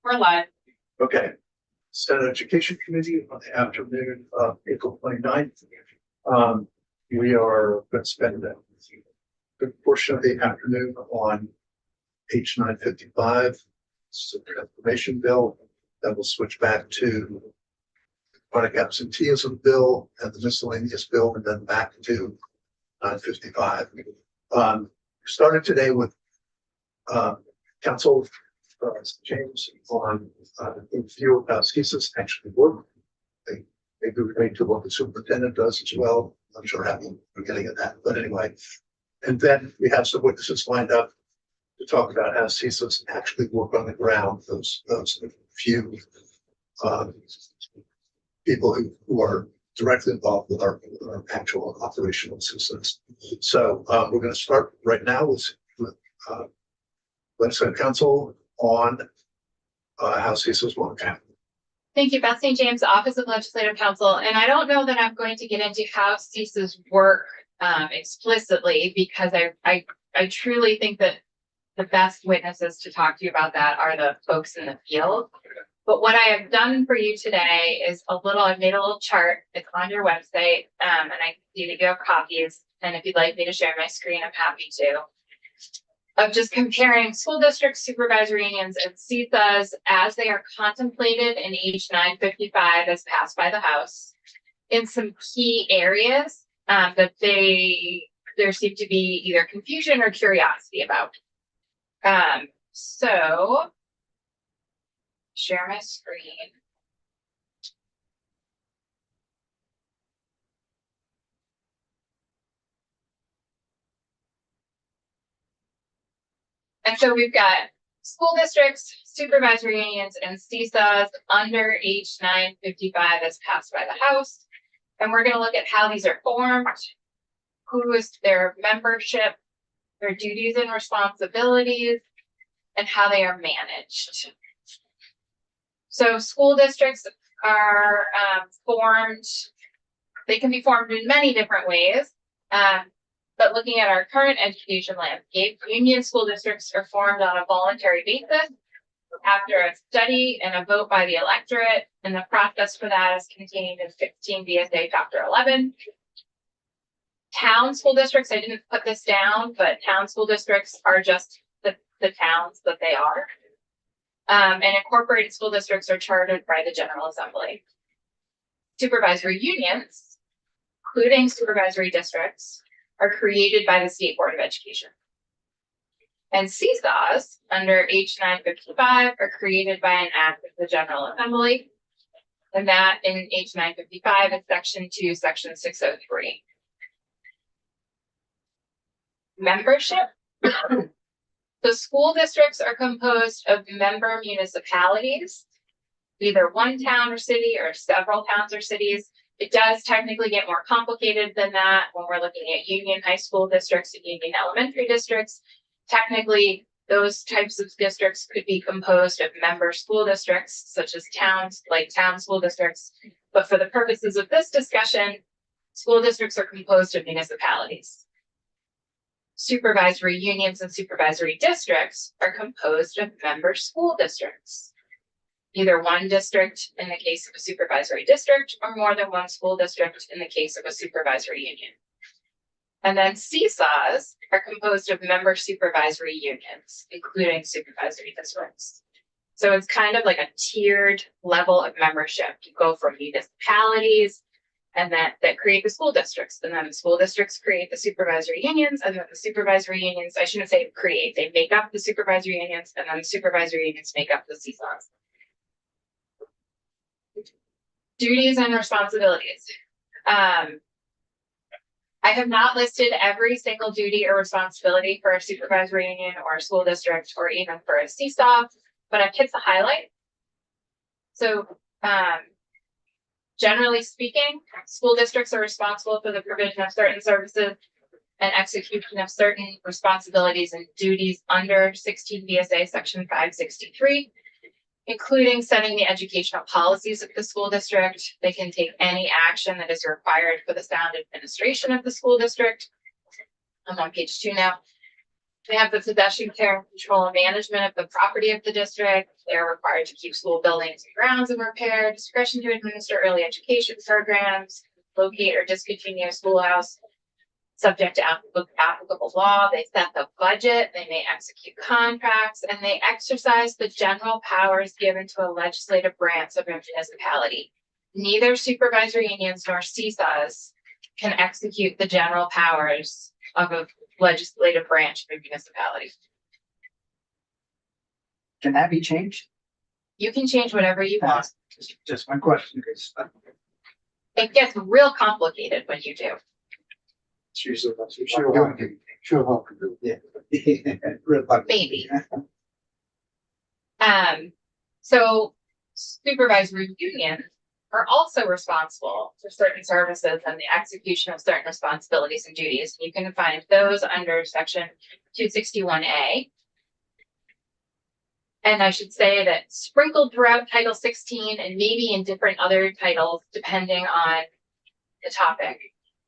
We're live. Okay. Senate Education Committee on the afternoon of April 29th. We are going to spend a good portion of the afternoon on H 955, information bill. Then we'll switch back to chronic absenteeism bill and the miscellaneous bill, and then back to 955. Started today with Council James on in view of how CSIS actually work. They do relate to what the superintendent does as well. I'm sure having getting at that, but anyway. And then we have some witnesses lined up to talk about how CSIS actually work on the ground. Those few people who are directly involved with our actual operational systems. So we're going to start right now with legislative council on how CSIS work. Thank you, Beth St. James, Office of Legislative Counsel. And I don't know that I'm going to get into how CSIS work explicitly, because I truly think that the best witnesses to talk to you about that are the folks in the field. But what I have done for you today is I made a little chart. It's on your website, and I see that you have copies. And if you'd like me to share my screen, I'm happy to. Of just comparing school district supervisory unions and CSAs as they are contemplated in H 955 as passed by the House in some key areas that there seemed to be either confusion or curiosity about. So share my screen. And so we've got school districts, supervisory unions, and CSAs under H 955 as passed by the House. And we're going to look at how these are formed, who is their membership, their duties and responsibilities, and how they are managed. So school districts are formed, they can be formed in many different ways. But looking at our current education landscape, union school districts are formed on a voluntary basis after a study and a vote by the electorate, and the process for that is contained in 16 VSA Chapter 11. Town school districts, I didn't put this down, but town school districts are just the towns that they are. And incorporated school districts are chartered by the General Assembly. Supervisory unions, including supervisory districts, are created by the State Board of Education. And CSAs under H 955 are created by an act of the General Assembly. And that in H 955 is Section 2, Section 603. Membership. The school districts are composed of member municipalities, either one town or city or several towns or cities. It does technically get more complicated than that when we're looking at union high school districts and union elementary districts. Technically, those types of districts could be composed of member school districts, such as towns, like town school districts. But for the purposes of this discussion, school districts are composed of municipalities. Supervisory unions and supervisory districts are composed of member school districts. Either one district in the case of a supervisory district, or more than one school district in the case of a supervisory union. And then CSAs are composed of member supervisory unions, including supervisory districts. So it's kind of like a tiered level of membership. You go from municipalities and that create the school districts, and then the school districts create the supervisory unions, and then the supervisory unions, I shouldn't say create, they make up the supervisory unions, and then the supervisory unions make up the CSAs. Duties and responsibilities. I have not listed every single duty or responsibility for a supervisory union or a school district or even for a CSA, but I've hit the highlight. So generally speaking, school districts are responsible for the provision of certain services and execution of certain responsibilities and duties under 16 VSA Section 563. Including setting the educational policies of the school district. They can take any action that is required for the sound administration of the school district. I'm on page 2 now. They have the possession, care, and control and management of the property of the district. They're required to keep school buildings and grounds in repair, discretion to administer early education programs, locate or discontinue a schoolhouse subject to applicable law. They set the budget, they may execute contracts, and they exercise the general powers given to a legislative branch of a municipality. Neither supervisory unions nor CSAs can execute the general powers of a legislative branch of a municipality. Can that be changed? You can change whatever you want. Just my question, because It gets real complicated when you do. It's usually that's what sure, you're Hawk- sure, Hawk could do it. Yeah. Real bug. Maybe. So supervisory unions are also responsible for certain services and the execution of certain responsibilities and duties. You can find those under section 261A. And I should say that sprinkled throughout Title 16 and maybe in different other titles, depending on the topic,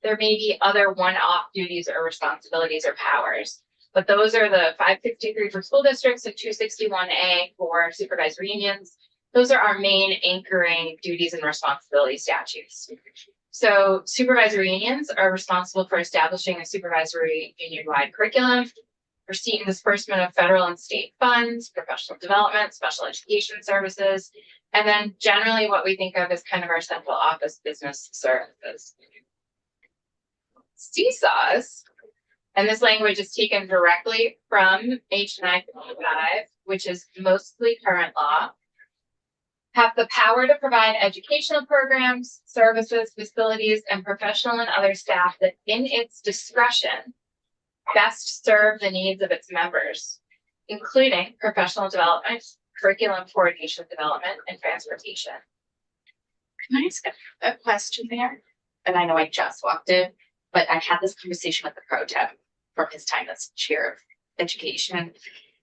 there may be other one-off duties or responsibilities or powers. But those are the 563 for school districts and 261A for supervisory unions. Those are our main anchoring duties and responsibility statutes. So supervisory unions are responsible for establishing a supervisory union-wide curriculum, receipt and disbursement of federal and state funds, professional development, special education services, and then generally what we think of as kind of our central office business services. CSAs, and this language is taken directly from H955, which is mostly current law, have the power to provide educational programs, services, facilities, and professional and other staff that in its discretion best serve the needs of its members, including professional development, curriculum coordination, development, and transportation. Can I ask a question there? And I know I just walked in, but I had this conversation with the pro tem from his time as chair of education.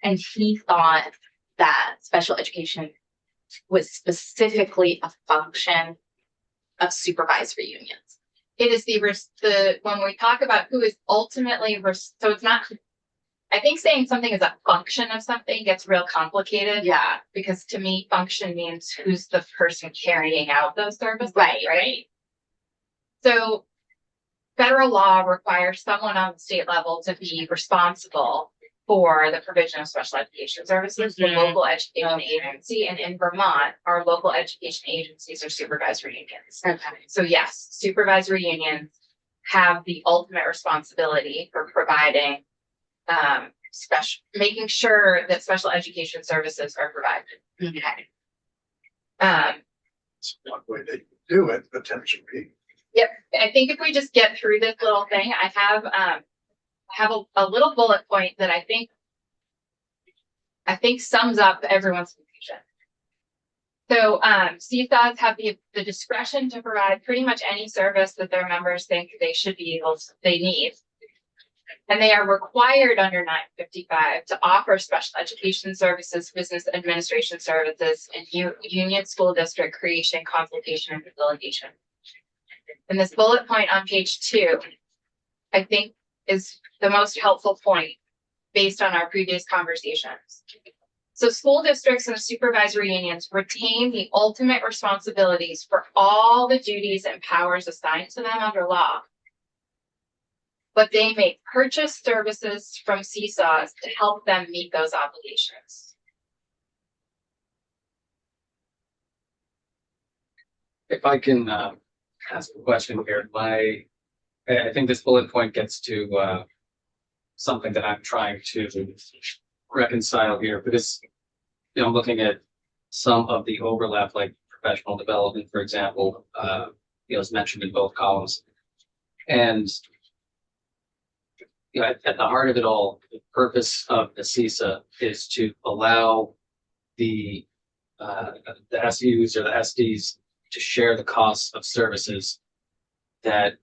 And he thought that special education was specifically a function of supervisory unions. It is when we talk about who is ultimately, so it's not, I think saying something is a function of something gets real complicated. Yeah. Because to me, function means who's the person carrying out those services. Right. So federal law requires someone on the state level to be responsible for the provision of special education services, the local education agency, and in Vermont, our local education agencies are supervisory unions. Okay. So yes, supervisory unions have the ultimate responsibility for providing making sure that special education services are provided. Okay. It's one way they do it, potentially. Yep, I think if we just get through this little thing, I have a little bullet point that I think sums up everyone's confusion. So CSAs have the discretion to provide pretty much any service that their members think they need. And they are required under 955 to offer special education services, business administration services, and union school district creation, consultation, and facilitation. And this bullet point on page 2, I think, is the most helpful point based on our previous conversations. So school districts and supervisory unions retain the ultimate responsibilities for all the duties and powers assigned to them under law. But they may purchase services from CSAs to help them meet those obligations. If I can ask a question here, I think this bullet point gets to something that I'm trying to reconcile here, because I'm looking at some of the overlap, like professional development, for example, is mentioned in both columns. And at the heart of it all, the purpose of the CSA is to allow the SUs or the SDs to share the costs of services that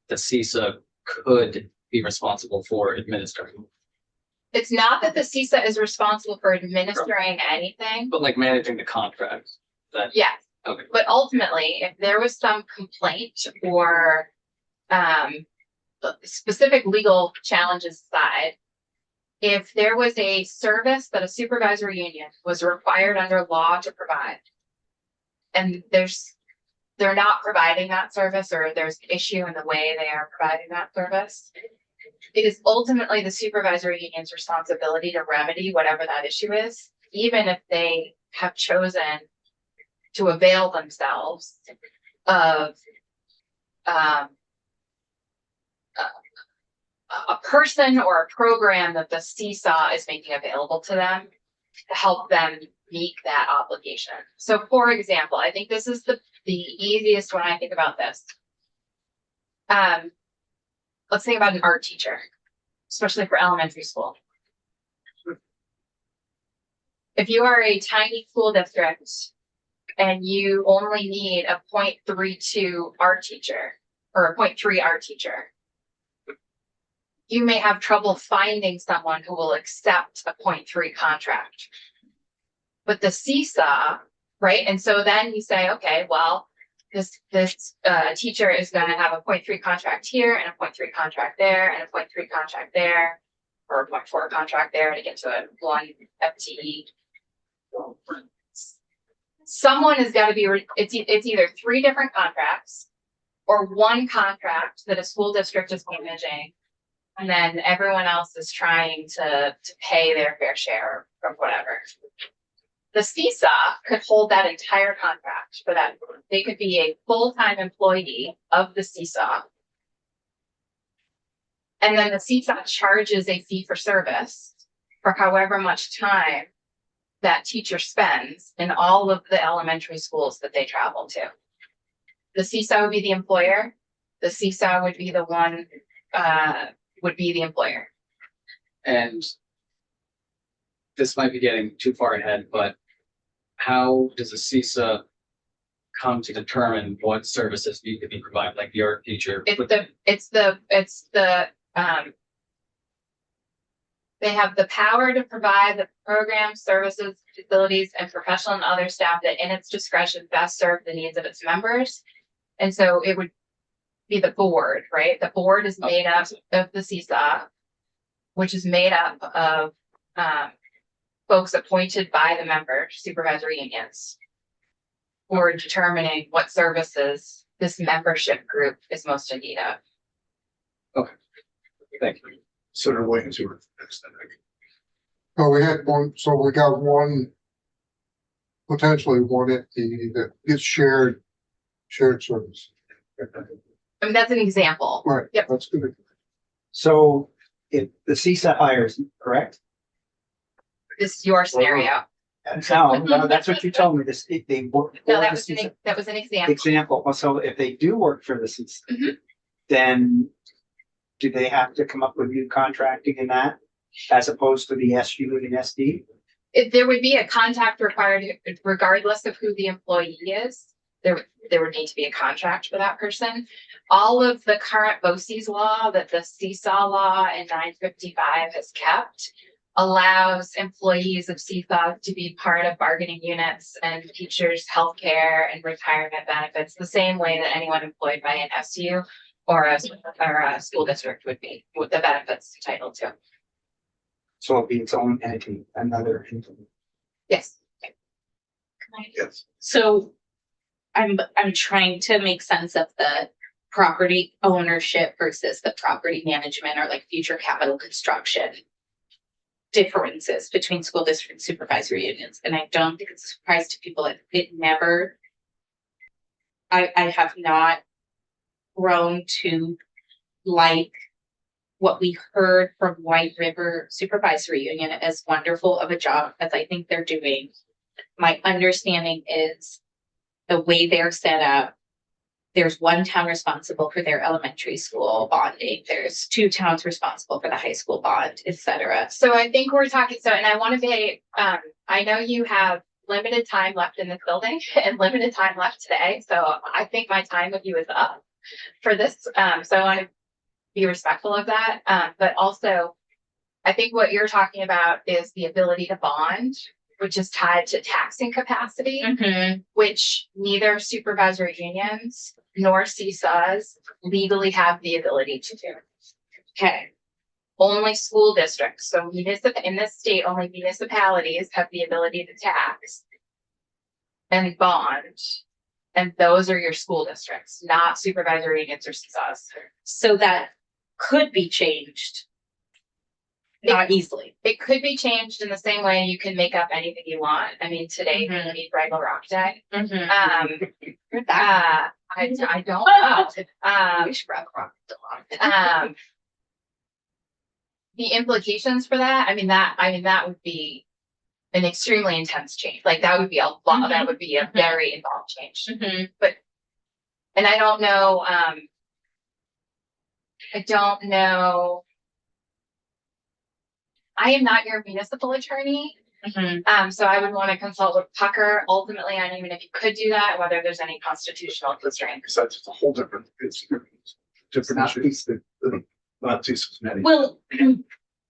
the CSA could be responsible for administering. It's not that the CSA is responsible for administering anything. But like managing the contract. Yes. Okay. But ultimately, if there was some complaint or specific legal challenges aside, if there was a service that a supervisory union was required under law to provide, and they're not providing that service, or there's an issue in the way they are providing that service, it is ultimately the supervisory union's responsibility to remedy whatever that issue is, even if they have chosen to avail themselves of a person or a program that the seesaw is making available to them to help them meet that obligation. So for example, I think this is the easiest when I think about this. Let's think about an art teacher, especially for elementary school. If you are a tiny school district and you only need a 0.32 art teacher or a 0.3 art teacher, you may have trouble finding someone who will accept a 0.3 contract. But the seesaw, right? And so then you say, okay, well, this teacher is going to have a 0.3 contract here and a 0.3 contract there and a 0.3 contract there, or a 0.4 contract there to get to a 1 FTE. Someone has got to be, it's either 3 different contracts or 1 contract that a school district is managing, and then everyone else is trying to pay their fair share of whatever. The seesaw could hold that entire contract for that. They could be a full-time employee of the seesaw. And then the seesaw charges a fee for service for however much time that teacher spends in all of the elementary schools that they travel to. The seesaw would be the employer. The seesaw would be the one, would be the employer. And this might be getting too far ahead, but how does a CISA come to determine what services need to be provided, like the art teacher? They have the power to provide the programs, services, facilities, and professional and other staff that in its discretion best serve the needs of its members. And so it would be the board, right? The board is made up of the CISA, which is made up of folks appointed by the member supervisory unions for determining what services this membership group is most in need of. Okay, thank you. Senator Williams, you were next. Oh, we had one, so we got one, potentially one entity that gets shared service. I mean, that's an example. Right, Yep. that's good. So if the CISA hires, correct? This is your scenario. No, that's what you told me. This, if they work. No, for that the was CISA that was an example. example. So if they do work for the CISA, Mhm. then do they have to come up with new contracting in that as opposed to the SU and the SD? If there would be a contact required, regardless of who the employee is, there would need to be a contract for that person. All of the current BOCES law that the Seesaw law in 955 has kept allows employees of Seesaw to be part of bargaining units and teachers' healthcare and retirement benefits the same way that anyone employed by an SU or a school district would be, with the benefits entitled to. So it'll be its own entity, another entity. Yes. Yes. So I'm trying to make sense of the property ownership versus the property management or like future capital construction differences between school district supervisory unions. And I don't think it's a surprise to people that I have not grown to like what we heard from White River Supervisory Union as wonderful of a job as I think they're doing. My understanding is the way they're set up, there's one town responsible for their elementary school bonding. There's 2 towns responsible for the high school bond, et cetera. So I think we're talking, and I want to be, I know you have limited time left in this building and limited time left today. So I think my time with you is up for this. So I want to be respectful of that. But also, I think what you're talking about is the ability to bond, which is tied to taxing capacity, which neither supervisory unions nor CSAs legally have the ability to do. Okay. only school districts, so in this state, only municipalities have the ability to tax and bond. And those are your school districts, not supervisory unions or CSAs. So that could be changed. Not easily. It could be changed in the same way you can make up anything you want. I mean, today we need Regular Rock Day. I don't know. We should rock it a lot. The implications for that, that would be an extremely intense change. Like that would be a lot, that would be a very involved change. But, and I don't know, I am not your municipal attorney. So I would want to consult with Tucker ultimately on even if you could do that, whether there's any constitutional constraint. Because that's a whole different, it's different issues that not just many. Well,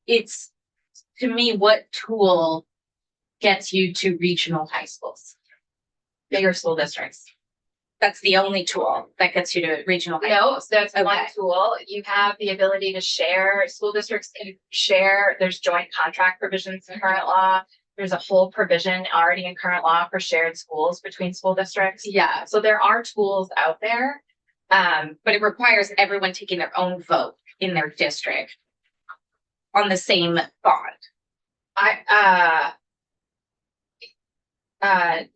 it's, to me, what tool gets you to regional high schools? Bigger school districts. That's the only tool that gets you to regional high No, so that's one Okay. tool. You have the ability to share, school districts can share, there's joint contract provisions in current law. There's a whole provision already in current law for shared schools between school districts. Yeah, So there are tools out there. but it requires everyone taking their own vote in their district on the same bond.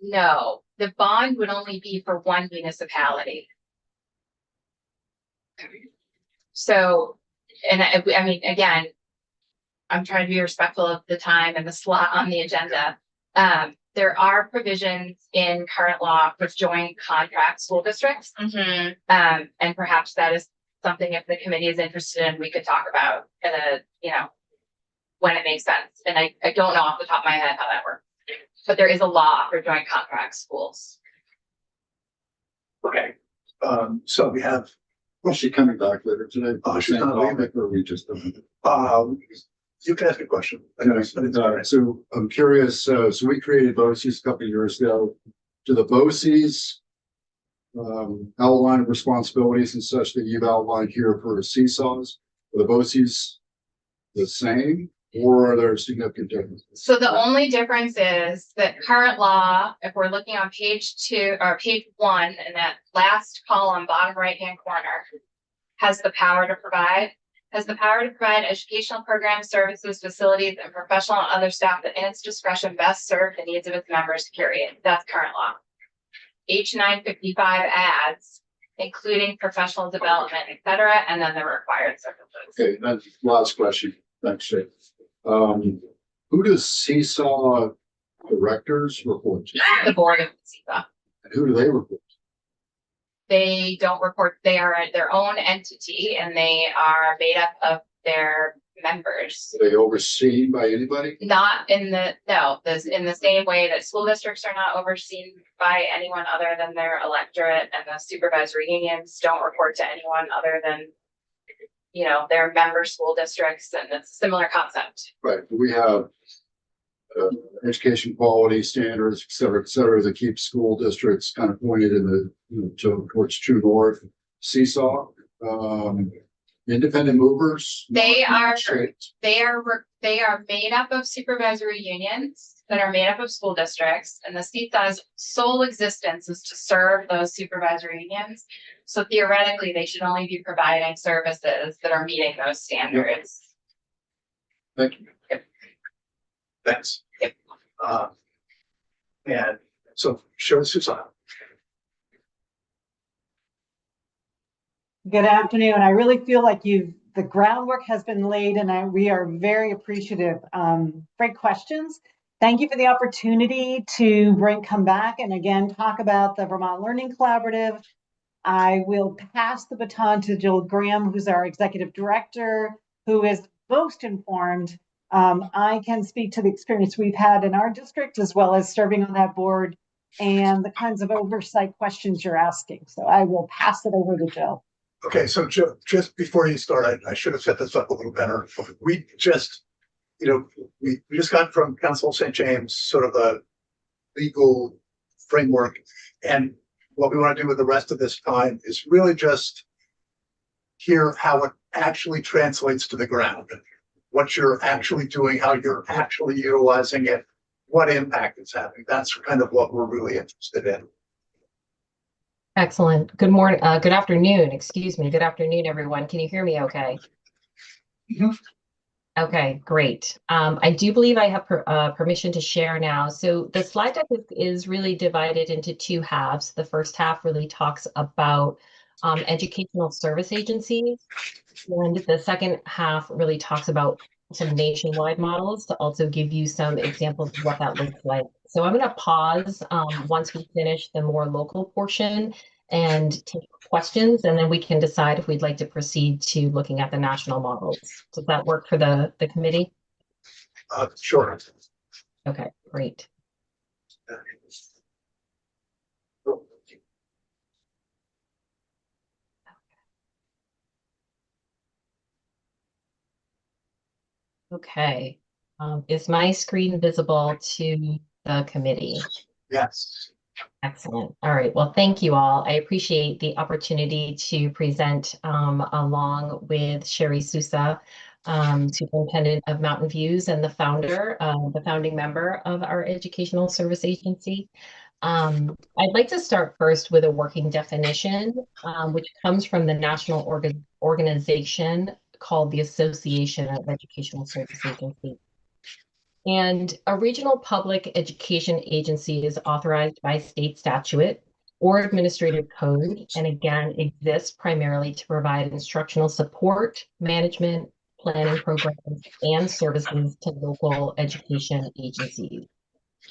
No, the bond would only be for one municipality. So, and I mean, again, I'm trying to be respectful of the time and the slot on the agenda. There are provisions in current law for joint contract school districts. And perhaps that is something if the committee is interested in, we could talk about when it makes sense. And I don't know off the top of my head how that works. But there is a law for joint contract schools. Okay, so we have, Was she coming back later today? Oh, she's not leaving. Or we just. you can ask a question. So I'm curious, so we created BOCES a couple of years ago. Do the BOCES outline responsibilities and such that you've outlined here for CSAWs? Are the BOCES the same or are there significant differences? So the only difference is that current law, if we're looking on page 2 or page 1 in that last column, bottom right-hand corner, has the power to provide educational programs, services, facilities, and professional and other staff that in its discretion best serve the needs of its members, period. That's current law. H955 adds, including professional development, et cetera, and then the required services. Okay, that's the last question. Thanks, Jay. Who does CSAW directors report to? The board of CSA. And who do they report to? They don't report, they are their own entity and they are made up of their members. Are they overseen by anybody? Not in in the same way that school districts are not overseen by anyone other than their electorate, and the supervisory unions don't report to anyone other than, their member school districts, and it's a similar concept. Right, we have education quality standards, et cetera, that keep school districts kind of pointed in the, towards true north. Seesaw, independent movers. They are Straight. they are made up of supervisory unions that are made up of school districts, and the CSA's sole existence is to serve those supervisory unions. So theoretically, they should only be providing services that are meeting those standards. Thank you. Thanks. Yep. And so Sharon Susan. Good afternoon. I really feel like the groundwork has been laid and we are very appreciative. Great questions. Thank you for the opportunity to come back and again, talk about the Vermont Learning Collaborative. I will pass the baton to Jill Graham, who's our executive director, who is most informed. I can speak to the experience we've had in our district, as well as serving on that board and the kinds of oversight questions you're asking. So I will pass it over to Jill. Okay, so Joe, just before you start, I should have set this up a little better. We just, we just got from Council St. James sort of a legal framework. And what we want to do with the rest of this time is really just hear how it actually translates to the ground. what you're actually doing, how you're actually utilizing it, what impact it's having. That's kind of what we're really interested in. Excellent. Good morning, good afternoon, excuse me. Good afternoon, everyone. Can you hear me okay? Mhm. Okay, great. I do believe I have permission to share now. So the slide deck is really divided into two halves. The first half really talks about educational service agencies, and the second half really talks about some nationwide models to also give you some examples of what that looks like. So I'm going to pause once we finish the more local portion and take questions, and then we can decide if we'd like to proceed to looking at the national models. Does that work for the committee? Sure. Okay, great. Okay. Is my screen visible to the committee? Yes. Excellent. All right. Well, thank you all. I appreciate the opportunity to present along with Sherry Sousa, Superintendent of Mountain Views and the founding member of our Educational Service Agency. I'd like to start first with a working definition, which comes from the national organization called the Association of Educational Service Agencies. And a regional public education agency is authorized by state statute or administrative code, and again, exists primarily to provide instructional support, management, planning programs, and services to local education agencies.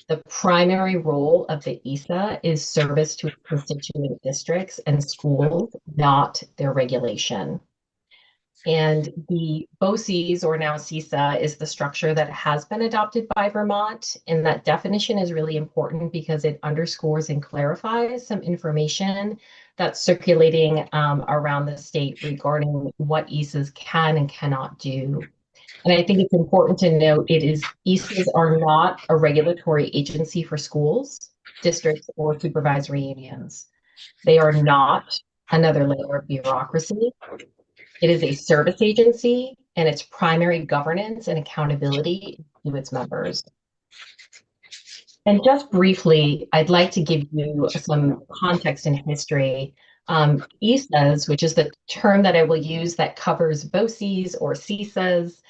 The primary role of the ESA is service to constituent districts and schools, not their regulation. And the BOCES, or now CISA, is the structure that has been adopted by Vermont. And that definition is really important because it underscores and clarifies some information that's circulating around the state regarding what ESAs can and cannot do. And I think it's important to note ESAs are not a regulatory agency for schools, districts, or supervisory unions. They are not another layer of bureaucracy. It is a service agency, and its primary governance and accountability to its members. And just briefly, I'd like to give you some context and history. ESAs, which is the term that I will use that covers BOCES or CISAs,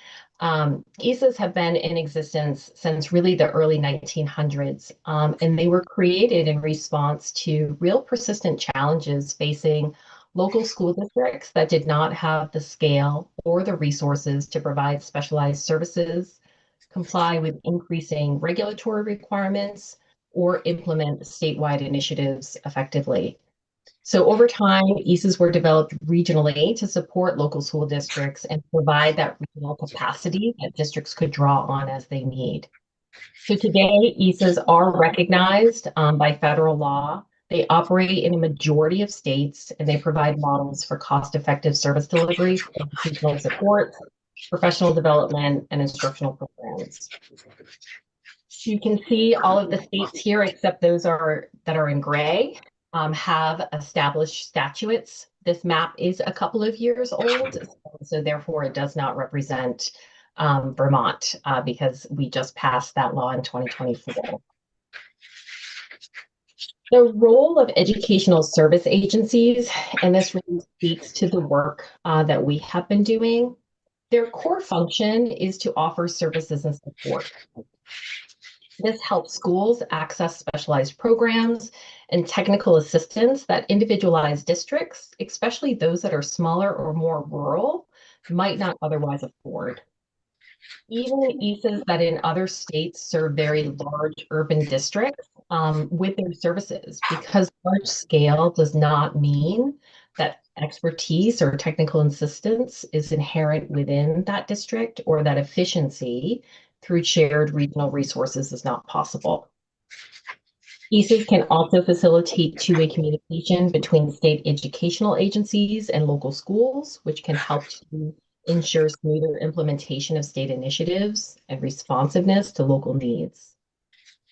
ESAs have been in existence since really the early 1900s, and they were created in response to real persistent challenges facing local school districts that did not have the scale or the resources to provide specialized services, comply with increasing regulatory requirements, or implement statewide initiatives effectively. So over time, ESAs were developed regionally to support local school districts and provide that regional capacity that districts could draw on as they need. So today, ESAs are recognized by federal law. They operate in a majority of states, and they provide models for cost-effective service delivery, educational support, professional development, and instructional programs. You can see all of the states here, except those that are in gray, have established statutes. This map is a couple of years old, so therefore it does not represent Vermont because we just passed that law in 2024. The role of educational service agencies, and this really speaks to the work that we have been doing, their core function is to offer services and support. This helps schools access specialized programs and technical assistance that individualized districts, especially those that are smaller or more rural, might not otherwise afford. Even ESAs that in other states serve very large urban districts with their services, because large scale does not mean that expertise or technical assistance is inherent within that district, or that efficiency through shared regional resources is not possible. ESAs can also facilitate two-way communication between state educational agencies and local schools, which can help to ensure smoother implementation of state initiatives and responsiveness to local needs.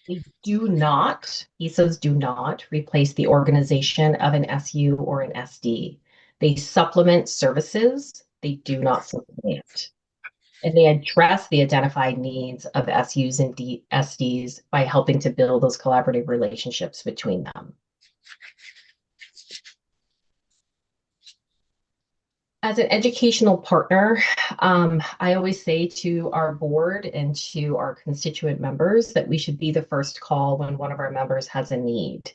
ESAs do not replace the organization of an SU or an SD. They supplement services, they do not supplant. And they address the identified needs of SUs and SDs by helping to build those collaborative relationships between them. As an educational partner, I always say to our board and to our constituent members that we should be the first call when one of our members has a need.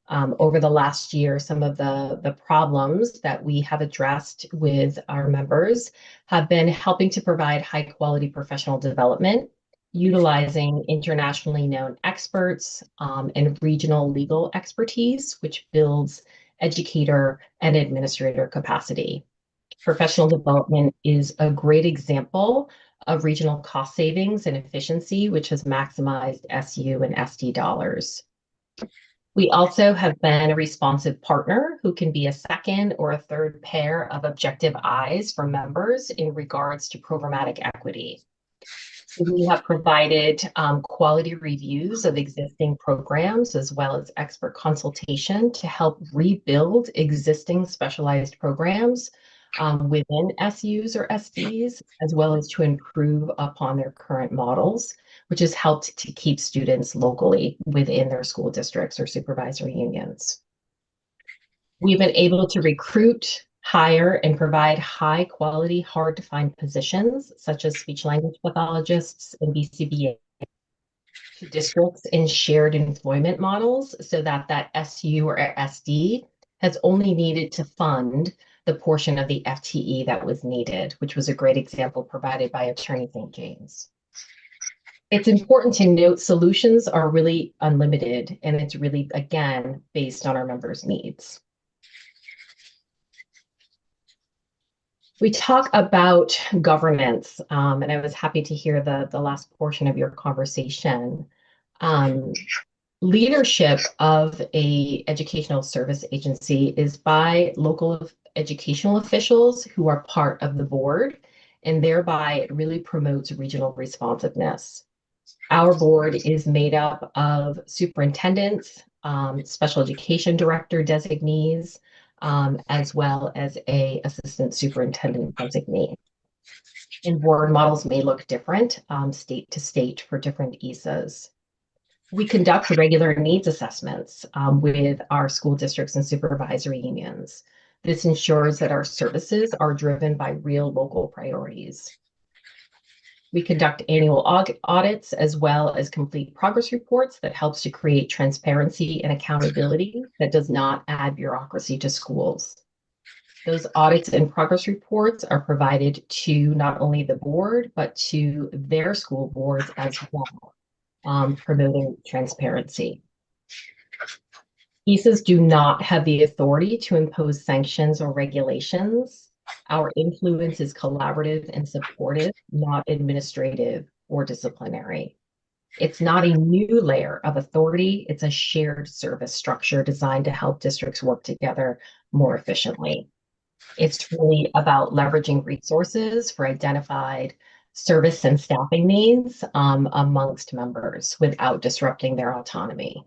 Over the last year, some of the problems that we have addressed with our members have been helping to provide high quality professional development, utilizing internationally known experts and regional legal expertise, which builds educator and administrator capacity. Professional development is a great example of regional cost savings and efficiency, which has maximized SU and SD dollars. We also have been a responsive partner who can be a second or a third pair of objective eyes for members in regards to programmatic equity. We have provided quality reviews of existing programs as well as expert consultation to help rebuild existing specialized programs within SUs or SDs, as well as to improve upon their current models, which has helped to keep students locally within their school districts or supervisory unions. We've been able to recruit, hire, and provide high quality, hard to find positions, such as speech language pathologists and BCBA to districts in shared employment models so that that SU or SD has only needed to fund the portion of the FTE that was needed, which was a great example provided by Attorney St. James. It's important to note solutions are really unlimited, and it's really, again, based on our members' needs. We talk about governance, and I was happy to hear the last portion of your conversation. Leadership of an educational service agency is by local educational officials who are part of the board, and thereby it really promotes regional responsiveness. Our board is made up of superintendents, special education director designees, as well as an assistant superintendent designee. And board models may look different state to state for different ESAs. We conduct regular needs assessments with our school districts and supervisory unions. This ensures that our services are driven by real local priorities. We conduct annual audits as well as complete progress reports that helps to create transparency and accountability that does not add bureaucracy to schools. Those audits and progress reports are provided to not only the board, but to their school boards as well, promoting transparency. ESAs do not have the authority to impose sanctions or regulations. Our influence is collaborative and supportive, not administrative or disciplinary. It's not a new layer of authority, it's a shared service structure designed to help districts work together more efficiently. It's really about leveraging resources for identified service and staffing needs amongst members without disrupting their autonomy.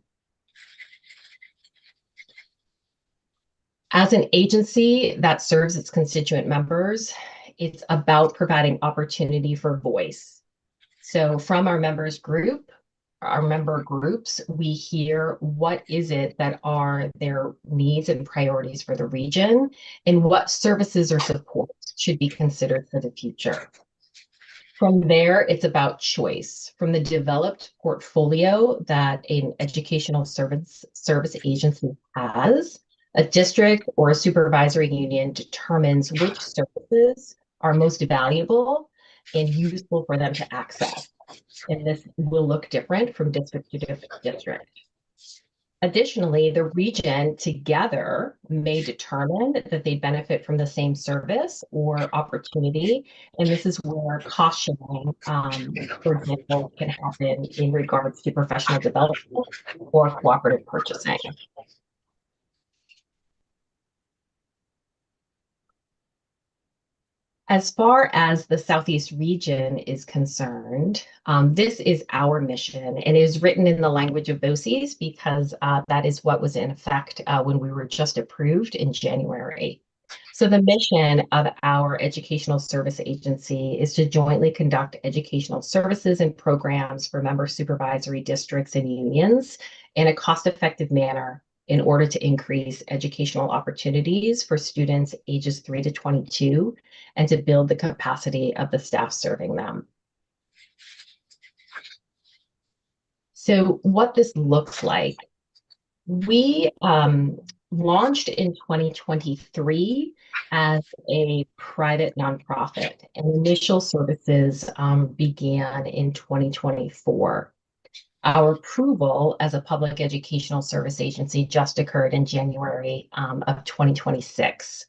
As an agency that serves its constituent members, it's about providing opportunity for voice. So from our member groups, we hear what is it that are their needs and priorities for the region and what services or supports should be considered for the future. From there, it's about choice. From the developed portfolio that an educational service agency has, a district or a supervisory union determines which services are most valuable and useful for them to access. And this will look different from district to district. Additionally, the region together may determine that they benefit from the same service or opportunity. And this is where cost sharing, for example, can happen in regards to professional development or cooperative purchasing. As far as the Southeast region is concerned, this is our mission, and it is written in the language of BOCES because that is what was in effect when we were just approved in January. So the mission of our educational service agency is to jointly conduct educational services and programs for member supervisory districts and unions in a cost-effective manner in order to increase educational opportunities for students ages 3 to 22 and to build the capacity of the staff serving them. So what this looks like, we launched in 2023 as a private nonprofit, and initial services began in 2024. Our approval as a public educational service agency just occurred in January of 2026.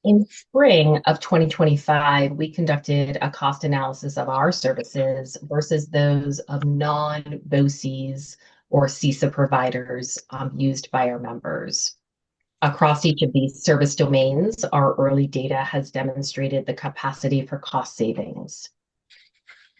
In spring of 2025, we conducted a cost analysis of our services versus those of non-BOCES or CISA providers used by our members. Across each of these service domains, our early data has demonstrated the capacity for cost savings.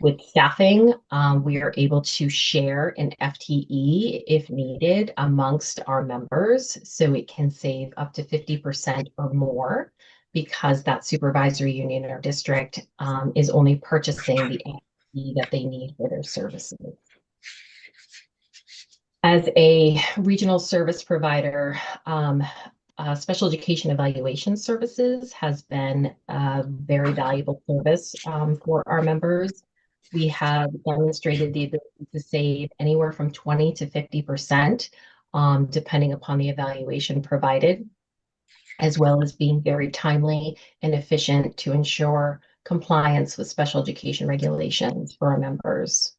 With staffing, we are able to share an FTE if needed amongst our members, so it can save up to 50% or more because that supervisory union or district is only purchasing the FTE that they need for their services. As a regional service provider, special education evaluation services has been a very valuable service for our members. We have demonstrated the ability to save anywhere from 20 to 50%, depending upon the evaluation provided, as well as being very timely and efficient to ensure compliance with special education regulations for our members.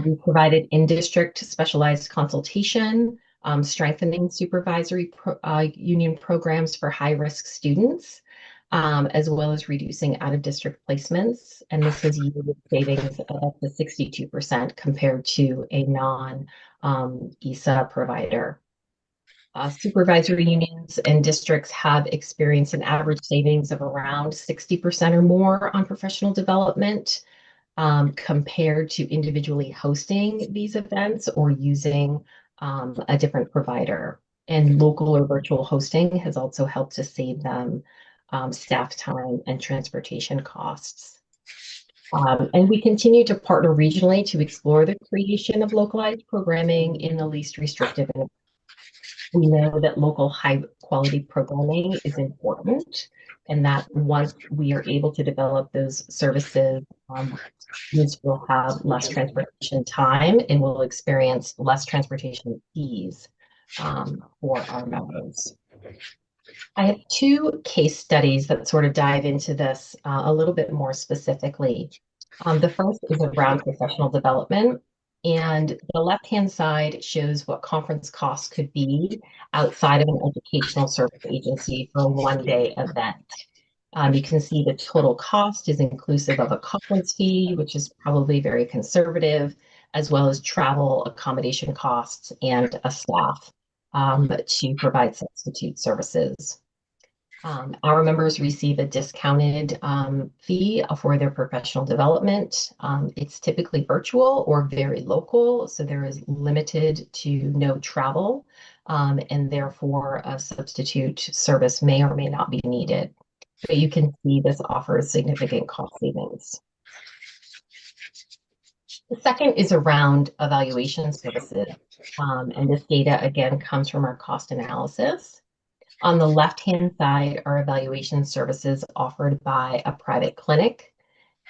We provided in-district specialized consultation, strengthening supervisory union programs for high-risk students, as well as reducing out-of-district placements. And this has yielded savings of up to 62% compared to a non-ESA provider. Supervisory unions and districts have experienced an average savings of around 60% or more on professional development, compared to individually hosting these events or using a different provider. And local or virtual hosting has also helped to save them staff time and transportation costs. And we continue to partner regionally to explore the creation of localized programming in the least restrictive. We know that local high quality programming is important, and that once we are able to develop those services, students will have less transportation time and will experience less transportation fees for our members. I have two case studies that sort of dive into this a little bit more specifically. The first is around professional development, and the left-hand side shows what conference costs could be outside of an educational service agency for a one-day event. You can see the total cost is inclusive of a conference fee, which is probably very conservative, as well as travel, accommodation costs, and a staff to provide substitute services. Our members receive a discounted fee for their professional development. It's typically virtual or very local, so there is limited to no travel, and therefore a substitute service may or may not be needed. But you can see this offers significant cost savings. The second is around evaluation services, and this data again comes from our cost analysis. On the left-hand side are evaluation services offered by a private clinic,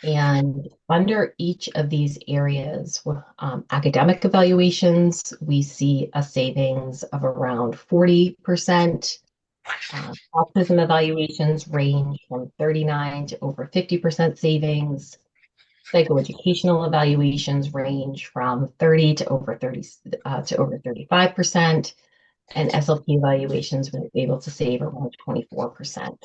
and under each of these areas, academic evaluations, we see a savings of around 40%. Autism evaluations range from 39 to over 50% savings. Psychoeducational evaluations range from 30 to over 35%, and SLP evaluations were able to save around 24%.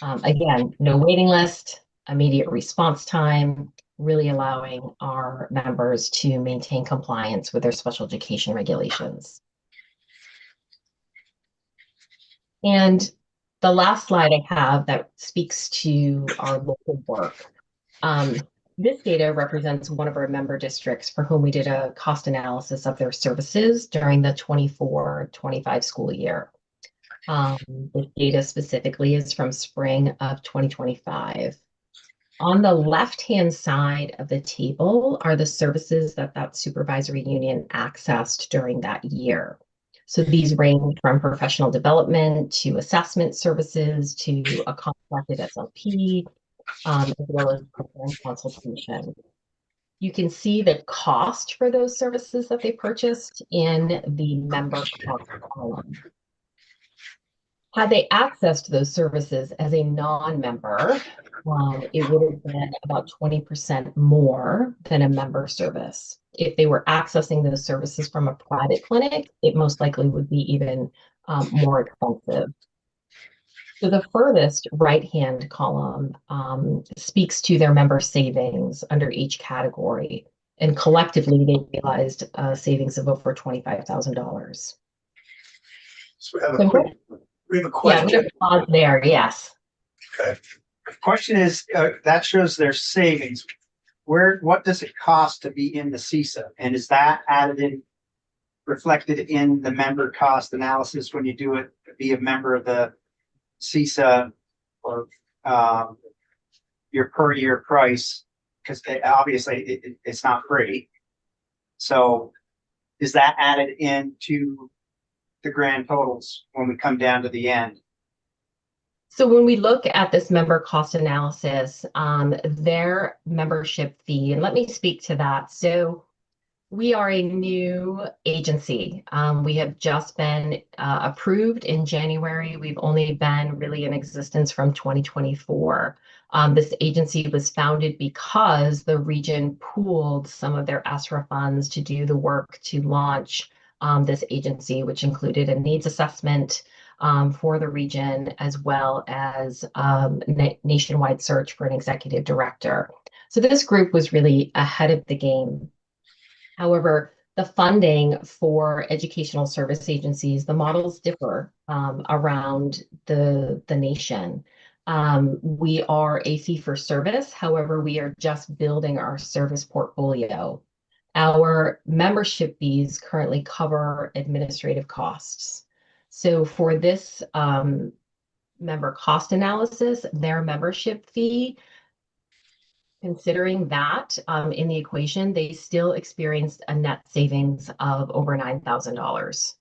Again, no waiting list, immediate response time, really allowing our members to maintain compliance with their special education regulations. And the last slide I have that speaks to our local work. This data represents one of our member districts for whom we did a cost analysis of their services during the 24-25 school year. The data specifically is from spring of 2025. On the left-hand side of the table are the services that that supervisory union accessed during that year. So these range from professional development to assessment services to a contracted SLP, as well as program consultation. You can see the cost for those services that they purchased in the member cost column. Had they accessed those services as a non-member, it would have been about 20% more than a member service. If they were accessing those services from a private clinic, it most likely would be even more expensive. So the furthest right-hand column speaks to their member savings under each category. And collectively, they realized savings of over $25,000. So we have a quick, we have a Yeah, I'm question. gonna pause there, yes. Okay. Question is, that shows their savings. What does it cost to be in the CISA? And is that added in, reflected in the member cost analysis when you do it, to be a member of the CISA or your per year price? Because obviously it's not free. So is that added into the grand totals when we come down to the end? So when we look at this member cost analysis, their membership fee, and let me speak to that. So we are a new agency. We have just been approved in January. We've only been really in existence from 2024. This agency was founded because the region pooled some of their ESSER funds to do the work to launch this agency, which included a needs assessment for the region, as well as nationwide search for an executive director. So this group was really ahead of the game. However, the funding for educational service agencies, the models differ around the nation. We are a fee for service. However, we are just building our service portfolio. Our membership fees currently cover administrative costs. So for this member cost analysis, their membership fee, considering that in the equation, they still experienced a net savings of over $9,000.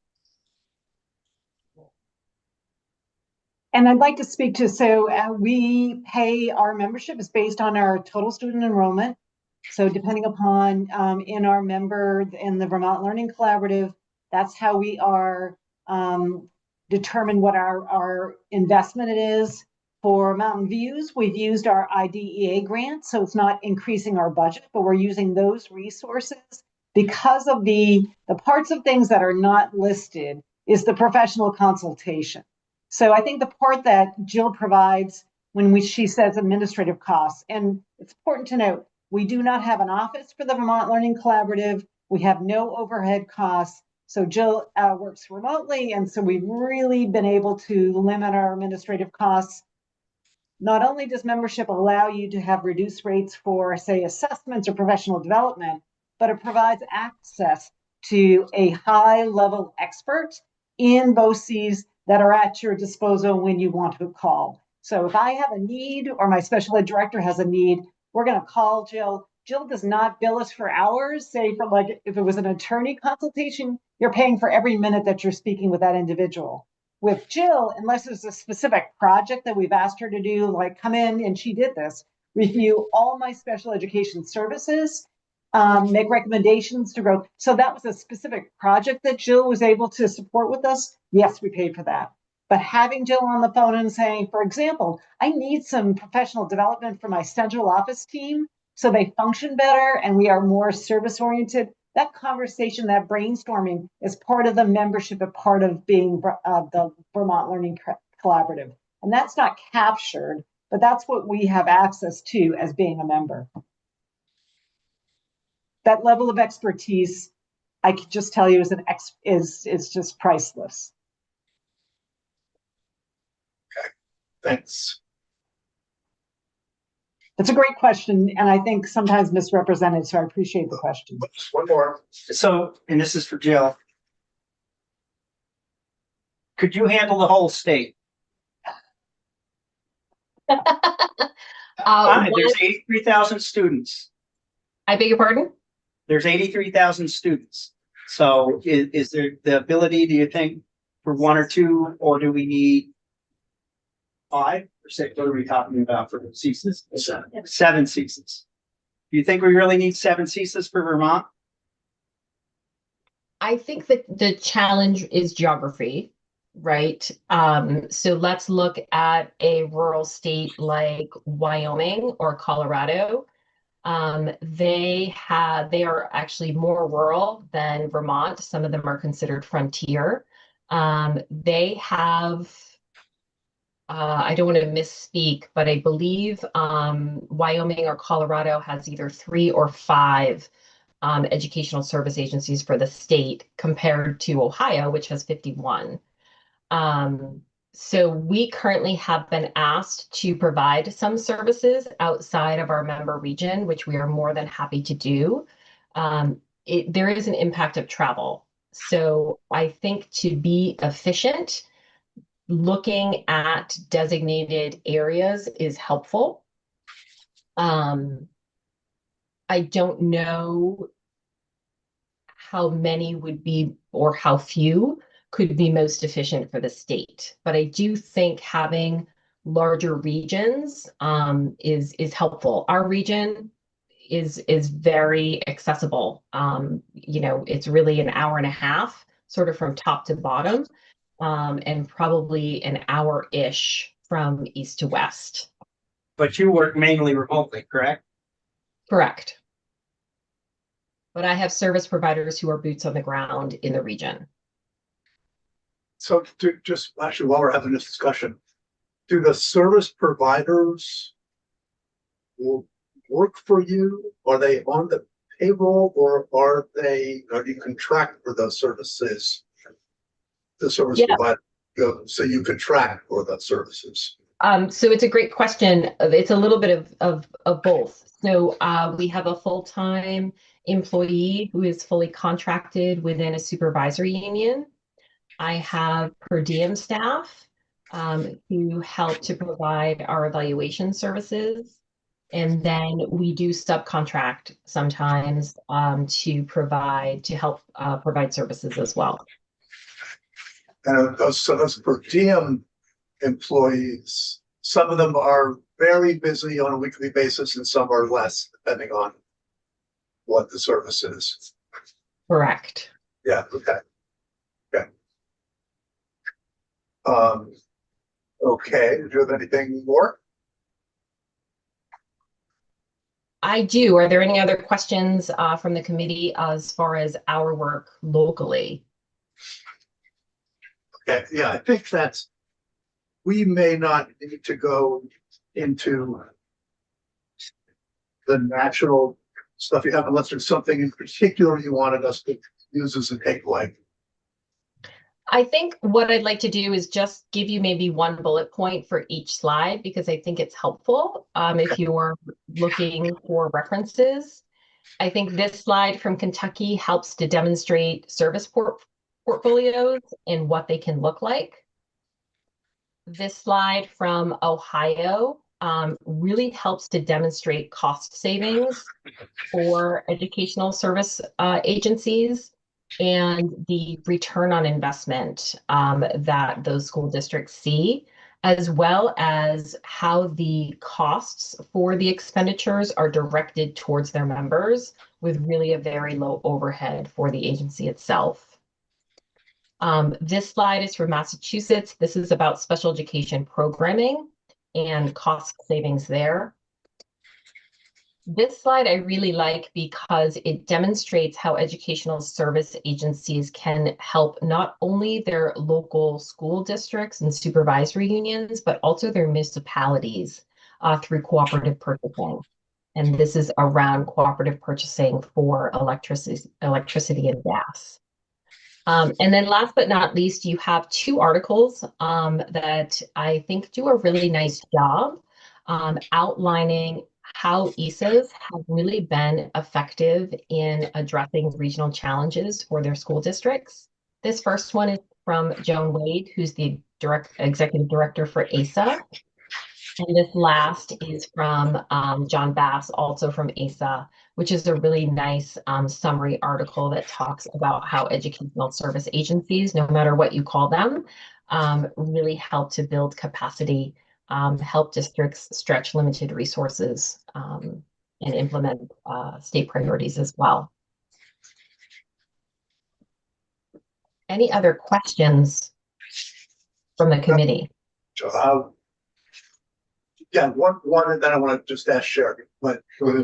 And I'd like to speak to, so we pay, our membership is based on our total student enrollment. So depending upon in our member, in the Vermont Learning Collaborative, that's how we are determine what our investment it is. For Mountain Views, we've used our IDEA grant, so it's not increasing our budget, but we're using those resources because of the parts of things that are not listed is the professional consultation. So I think the part that Jill provides when she says administrative costs, and it's important to note, we do not have an office for the Vermont Learning Collaborative. We have no overhead costs. So Jill works remotely, and so we've really been able to limit our administrative costs. Not only does membership allow you to have reduced rates for, say, assessments or professional development, but it provides access to a high-level expert in BOCES that are at your disposal when you want to call. So if I have a need or my special ed director has a need, we're going to call Jill. Jill does not bill us for hours. Say for like, if it was an attorney consultation, you're paying for every minute that you're speaking with that individual. With Jill, unless there's a specific project that we've asked her to do, like come in, and she did this, review all my special education services, make recommendations to grow. So that was a specific project that Jill was able to support with us. Yes, we paid for that. But having Jill on the phone and saying, for example, I need some professional development for my central office team so they function better and we are more service oriented. That conversation, that brainstorming is part of the membership, a part of being the Vermont Learning Collaborative. And that's not captured, but that's what we have access to as being a member. That level of expertise, I can just tell you, is just priceless. Okay, thanks. It's a great question, and I think sometimes misrepresented, so I appreciate the question. One more. So, and this is for Jill. could you handle the whole state? There's 83,000 students. I beg your pardon? There's 83,000 students. So is there the ability, do you think, for one or two, or do we need 5 or 6? What are we talking about for CSIS? 7 CSIS. Do you think we really need 7 CSIS for Vermont? I think that the challenge is geography, right? So let's look at a rural state like Wyoming or Colorado. They are actually more rural than Vermont. Some of them are considered frontier. They have, I don't want to misspeak, but I believe Wyoming or Colorado has either 3 or 5 educational service agencies for the state compared to Ohio, which has 51. So we currently have been asked to provide some services outside of our member region, which we are more than happy to do. There is an impact of travel. So I think to be efficient, looking at designated areas is helpful. I don't know how many would be or how few could be most efficient for the state. But I do think having larger regions is helpful. Our region is very accessible. It's really an hour and a half, sort of from top to bottom, and probably an hour-ish from east to west. But you work mainly remotely, correct? Correct. But I have service providers who are boots on the ground in the region. So just actually, while we're having this discussion, do the service providers will work for you? Are they on the payroll, or are you contract for those services? The service provider, so you contract for those services. So it's a great question. It's a little bit of both. So we have a full-time employee who is fully contracted within a supervisory union. I have per diem staff who help to provide our evaluation services. And then we do subcontract sometimes to help provide services as well. And those per diem employees, some of them are very busy on a weekly basis and some are less, depending on what the service is. Correct. Yeah, okay. Okay, do you have anything more? I do. Are there any other questions from the committee as far as our work locally? Okay, yeah, I think we may not need to go into the national stuff you have unless there's something in particular you wanted us to use as a takeaway. I think what I'd like to do is just give you maybe one bullet point for each slide, because I think it's helpful if you're looking for references. I think this slide from Kentucky helps to demonstrate service portfolios and what they can look like. This slide from Ohio really helps to demonstrate cost savings for educational service agencies and the return on investment that those school districts see, as well as how the costs for the expenditures are directed towards their members with really a very low overhead for the agency itself. This slide is from Massachusetts. This is about special education programming and cost savings there. This slide I really like because it demonstrates how educational service agencies can help not only their local school districts and supervisory unions, but also their municipalities through cooperative purchasing. And this is around cooperative purchasing for electricity and gas. And then last but not least, you have 2 articles that I think do a really nice job outlining how ESAs have really been effective in addressing regional challenges for their school districts. This first one is from Joan Wade, who's the executive director for ASA. And this last is from John Bass, also from ASA, which is a really nice summary article that talks about how educational service agencies, no matter what you call them, really help to build capacity, help districts stretch limited resources, and implement state priorities as well. Any other questions from the committee? Yeah, one, and then I want to just ask Sherry, but will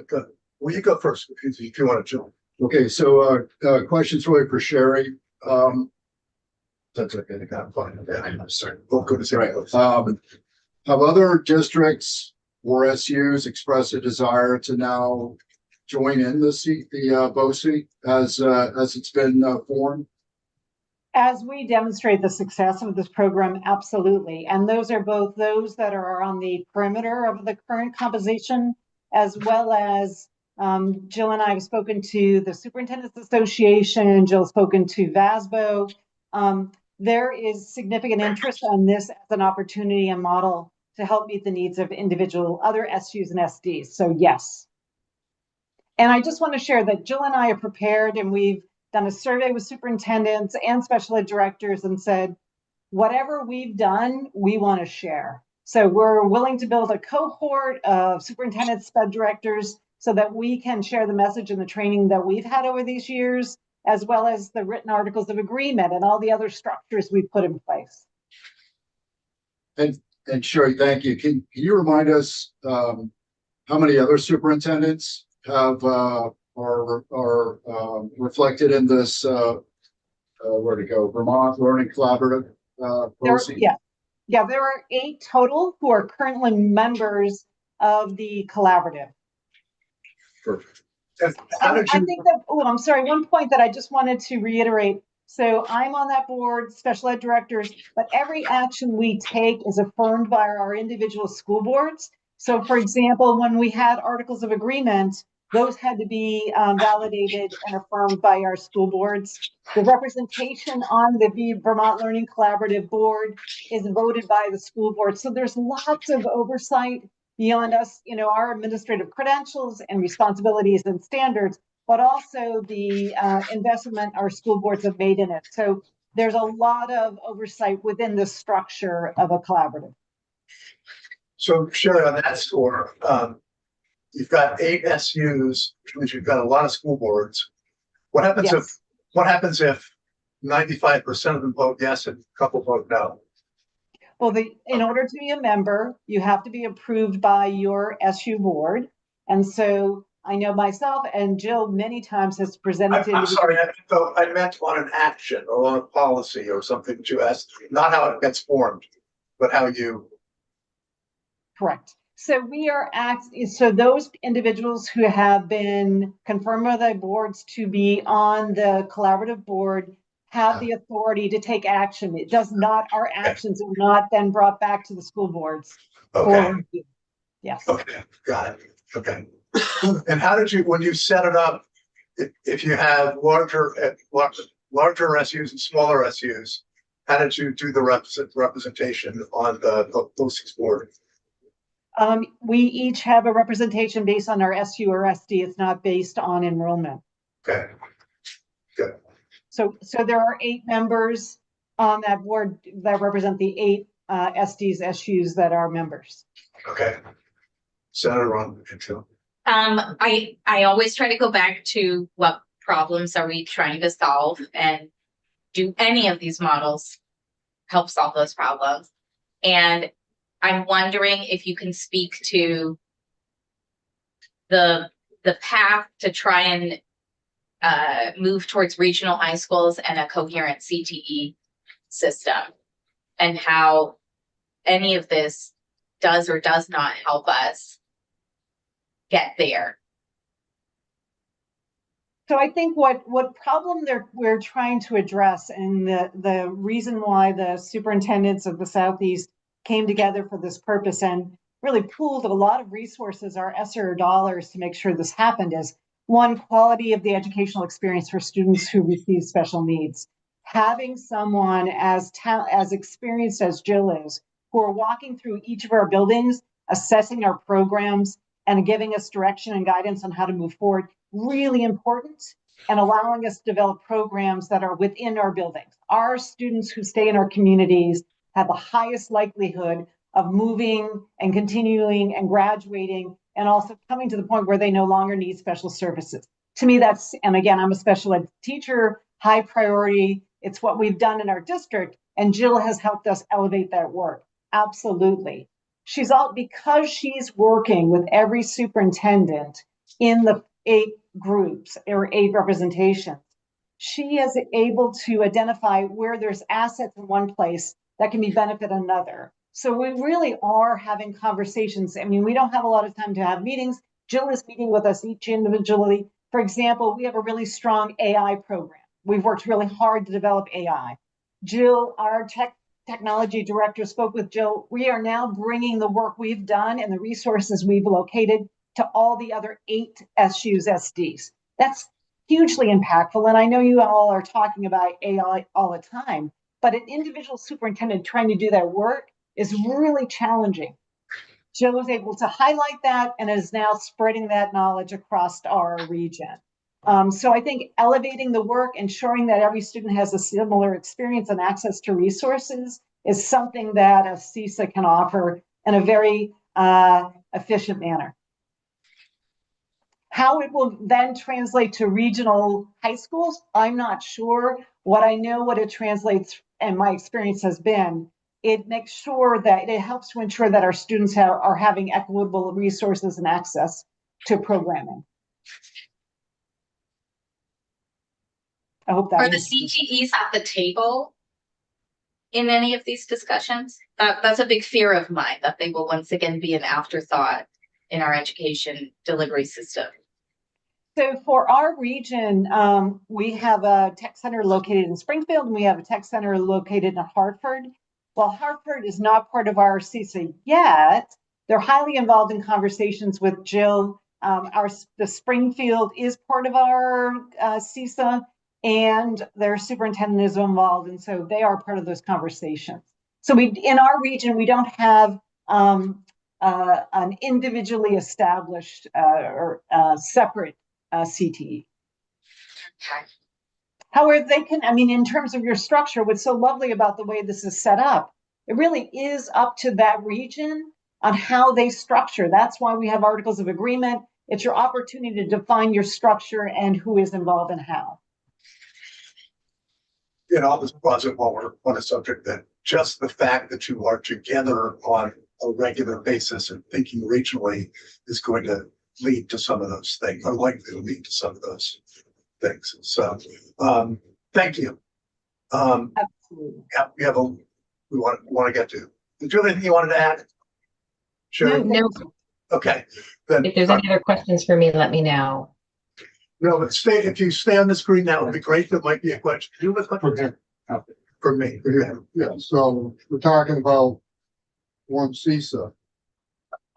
you go first if you want to jump? Okay, so, questions really for Sherry. That's okay, I got fine. Yeah, I'm sorry. We'll go to Sherry. Have other districts or SUs expressed a desire to now join in the BOCES as it's been formed? As we demonstrate the success of this program, absolutely. And those are both those that are on the perimeter of the current composition, as well as Jill and I have spoken to the Superintendent's Association, Jill's spoken to VASBO. There is significant interest on this as an opportunity and model to help meet the needs of individual other SUs and SDs. So yes. And I just want to share that Jill and I are prepared, and we've done a survey with superintendents and special ed directors and said, whatever we've done, we want to share. So we're willing to build a cohort of superintendents, sped directors, so that we can share the message and the training that we've had over these years, as well as the written articles of agreement and all the other structures we've put in place. And Sherry, thank you. Can you remind us how many other superintendents have are reflected in this where to go, Vermont Learning Collaborative? There are 8 total who are currently members of the collaborative. Perfect. I think that, I'm sorry, one point that I just wanted to reiterate. So I'm on that board, special ed directors, but every action we take is affirmed by our individual school boards. So for example, when we had articles of agreement, those had to be validated and affirmed by our school boards. The representation on the Vermont Learning Collaborative board is voted by the school board. So there's lots of oversight beyond us, our administrative credentials and responsibilities and standards, but also the investment our school boards have made in it. So there's a lot of oversight within the structure of a collaborative. So Sherry, on that score, you've got 8 SUs, which means you've got a lot of school boards. What happens if 95% of them vote yes and a couple vote no? Well, in order to be a member, you have to be approved by your SU board. And so I know myself and Jill many times has presented. I'm sorry, I meant on an action or on a policy or something that you asked, not how it gets formed, but how you. Correct. So so those individuals who have been confirmed by the boards to be on the collaborative board have the authority to take action. It does not, our actions are not then brought back to the school boards. Okay. Yes. Okay, got it. Okay. And how did you, when you set it up, if you have larger SUs and smaller SUs, how did you do the representation on the BOCES board? We each have a representation based on our SU or SD. It's not based on enrollment. Okay, good. So there are 8 members on that board that represent the 8 SDs, SUs that are members. Okay. Senator Ron Pinto. I always try to go back to what problems are we trying to solve, and do any of these models help solve those problems? And I'm wondering if you can speak to the path to try and move towards regional high schools and a coherent CTE system, and how any of this does or does not help us get there. So I think what problem we're trying to address, and the reason why the superintendents of the Southeast came together for this purpose and really pooled a lot of resources, our ESSER dollars, to make sure this happened, is one, quality of the educational experience for students who receive special needs. having someone as experienced as Jill is, who are walking through each of our buildings, assessing our programs, and giving us direction and guidance on how to move forward, really important, and allowing us to develop programs that are within our buildings. Our students who stay in our communities have the highest likelihood of moving and continuing and graduating, and also coming to the point where they no longer need special services. To me, that's, and again, I'm a special ed teacher, high priority. It's what we've done in our district, and Jill has helped us elevate that work. Absolutely. She's all, because she's working with every superintendent in the 8 groups or 8 representations, she is able to identify where there's assets in one place that can be benefit another. So we really are having conversations. I mean, we don't have a lot of time to have meetings. Jill is meeting with us each individually. For example, we have a really strong AI program. We've worked really hard to develop AI. Jill, our technology director, spoke with Jill. We are now bringing the work we've done and the resources we've located to all the other 8 SUs, SDs. That's hugely impactful. And I know you all are talking about AI all the time, but an individual superintendent trying to do that work is really challenging. Jill was able to highlight that and is now spreading that knowledge across our region. So I think elevating the work, ensuring that every student has a similar experience and access to resources is something that a CESA can offer in a very efficient manner. How it will then translate to regional high schools, I'm not sure. What I know, what it translates, and my experience has been, it makes sure that it helps to ensure that our students are having equitable resources and access to programming. I hope that Are the CTEs at the table in any of these discussions? That's a big fear of mine, that they will once again be an afterthought in our education delivery system. So for our region, we have a tech center located in Springfield, and we have a tech center located in Hartford. While Hartford is not part of our CESA yet, they're highly involved in conversations with Jill. The Springfield is part of our CESA, and their superintendent is involved, and so they are part of those conversations. So in our region, we don't have an individually established or separate CTE. Okay. However, they can, I mean, in terms of your structure, what's so lovely about the way this is set up, it really is up to that region on how they structure. That's why we have articles of agreement. It's your opportunity to define your structure and who is involved and how. I'll just posit while we're on a subject that just the fact that you are together on a regular basis and thinking regionally is going to lead to some of those things, or likely to lead to some of those things. So, thank you. Absolutely. Yeah, we want to get to. Did you have anything you wanted to add? Sure. No, Okay. Then if there's any other questions for me, let me know. no, but if you stay on the screen, that would be great. There might be a question. Do you have a question? For me. Yeah, so we're talking about one CESA.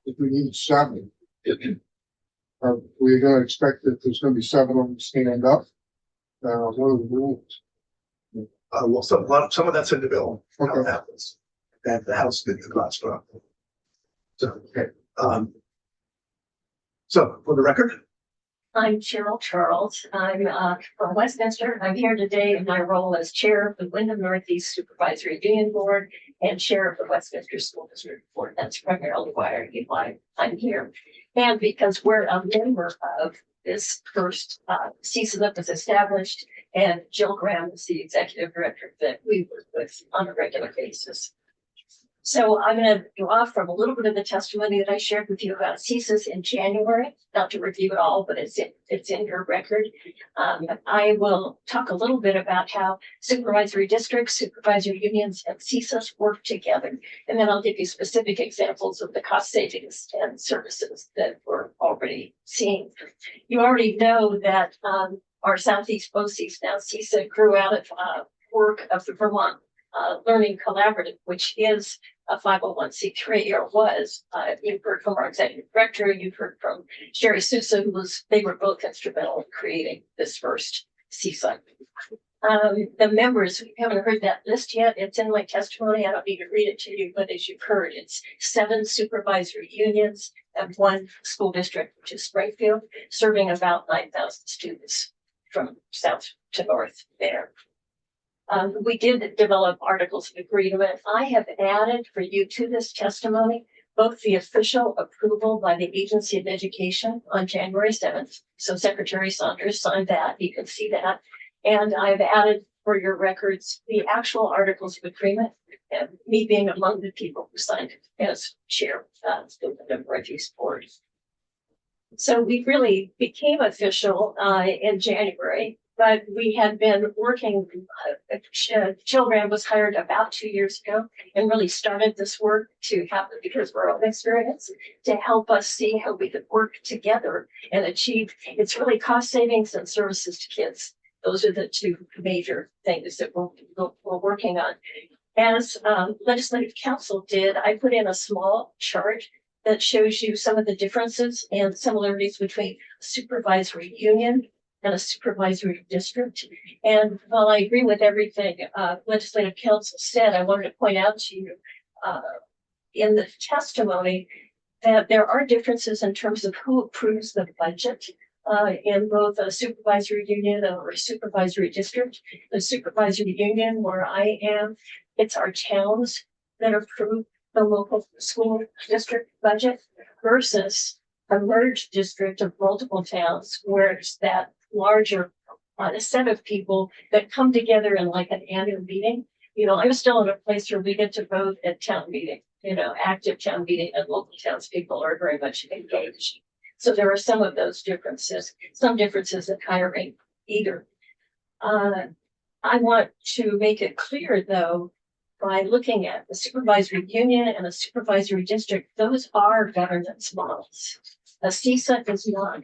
If we need 7, are we gonna expect that there's gonna be 7 of them stand up? What are the rules? Well, some of that's in the bill. How it Okay. happens. And the House did the last one. So, okay. So for the record, I'm Cheryl Charles. I'm from Westminster. I'm here today in my role as chair of the Wyndham Northeast Supervisory Union Board and chair of the Westminster School District Board. That's primarily why I'm here. And because we're a member of this first CESA that was established, and Jill Graham is the executive director that we work with on a regular basis. So I'm going to go off from a little bit of the testimony that I shared with you about CESAs in January, not to review it all, but it's in your record. I will talk a little bit about how supervisory districts, supervisory unions, and CESAs work together. And then I'll give you specific examples of the cost savings and services that we're already seeing. You already know that our Southeast BOCES, now CESA, grew out of work of the Vermont Learning Collaborative, which is a 501c3, or was. You've heard from our executive director, you've heard from Sherry Sousa, they were both instrumental in creating this first CESA. The members, we haven't heard that list yet. It's in my testimony. I don't need to read it to you, but as you've heard, it's 7 supervisory unions and 1 school district, which is Springfield, serving about 9,000 students from south to north there. We did develop articles of agreement. I have added for you to this testimony both the official approval by the Agency of Education on January 7th. So Secretary Saunders signed that. You can see that. And I've added for your records the actual articles of agreement, and me being among the people who signed it as chair of the Northeast Board. So we really became official in January, but we had been working. Chilbrand was hired about 2 years ago and really started this work to have because we're own experience to help us see how we could work together and achieve. It's really cost savings and services to kids. Those are the 2 major things that we're working on. As Legislative Council did, I put in a small chart that shows you some of the differences and similarities between a supervisory union and a supervisory district. And while I agree with everything Legislative Council said, I wanted to point out to you in the testimony that there are differences in terms of who approves the budget. In both a supervisory union or a supervisory district. The supervisory union where I am, it's our towns that approve the local school district budget versus a merged district of multiple towns where it's that larger set of people that come together in like an annual meeting. You know, I'm still in a place where we get to vote at town meeting, you know, active town meeting, and local townspeople are very much engaged. So there are some of those differences, some differences in hiring either. I want to make it clear though, by looking at the supervisory union and the supervisory district, those are governance models. A CISA is not.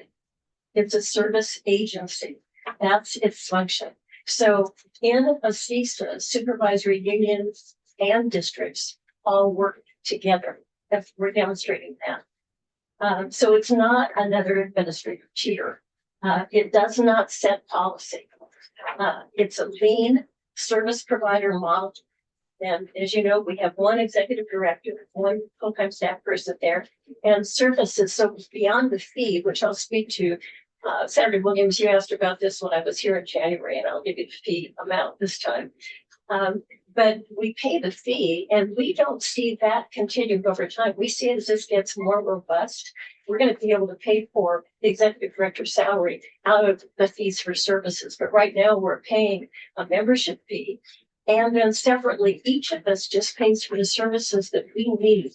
It's a service agency. That's its function. So in a CISA, supervisory unions and districts all work together. If we're demonstrating that. So it's not another administrative tier. It does not set policy. It's a lean service provider model. And as you know, we have 1 executive director, 1 full-time staff person there, and services. So beyond the fee, which I'll speak to, Senator Williams, you asked about this when I was here in January, and I'll give you the fee amount this time. But we pay the fee and we don't see that continuing over time. We see as this gets more robust, we're going to be able to pay for the executive director's salary out of the fees for services. But right now we're paying a membership fee. And then separately, each of us just pays for the services that we need.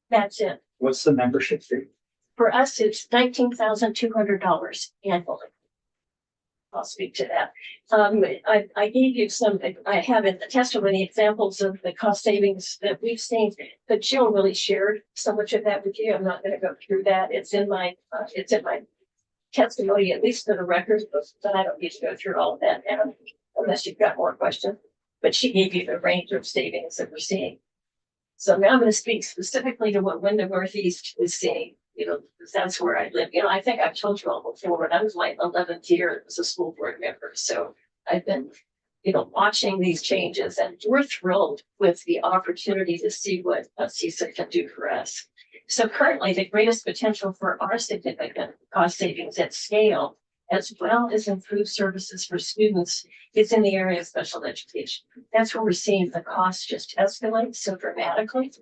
That's it. What's the membership fee? For us, it's $19,200 annually. I'll speak to that. I gave you some, I have in the testimony examples of the cost savings that we've seen, but Jill really shared so much of that with you. I'm not going to go through that. It's in my testimony, at least for the record, but I don't need to go through all of that now, unless you've got more questions. But she gave you the range of savings that we're seeing. So now I'm going to speak specifically to what Wyndham Northeast is seeing. You know, because that's where I live. You know, I think I've told you all before, but I was my 11th year as a school board member. So I've been, you know, watching these changes, and we're thrilled with the opportunity to see what CISA can do for us. So currently the greatest potential for our significant cost savings at scale, as well as improved services for students, is in the area of special education. That's where we're seeing the cost just escalate so dramatically.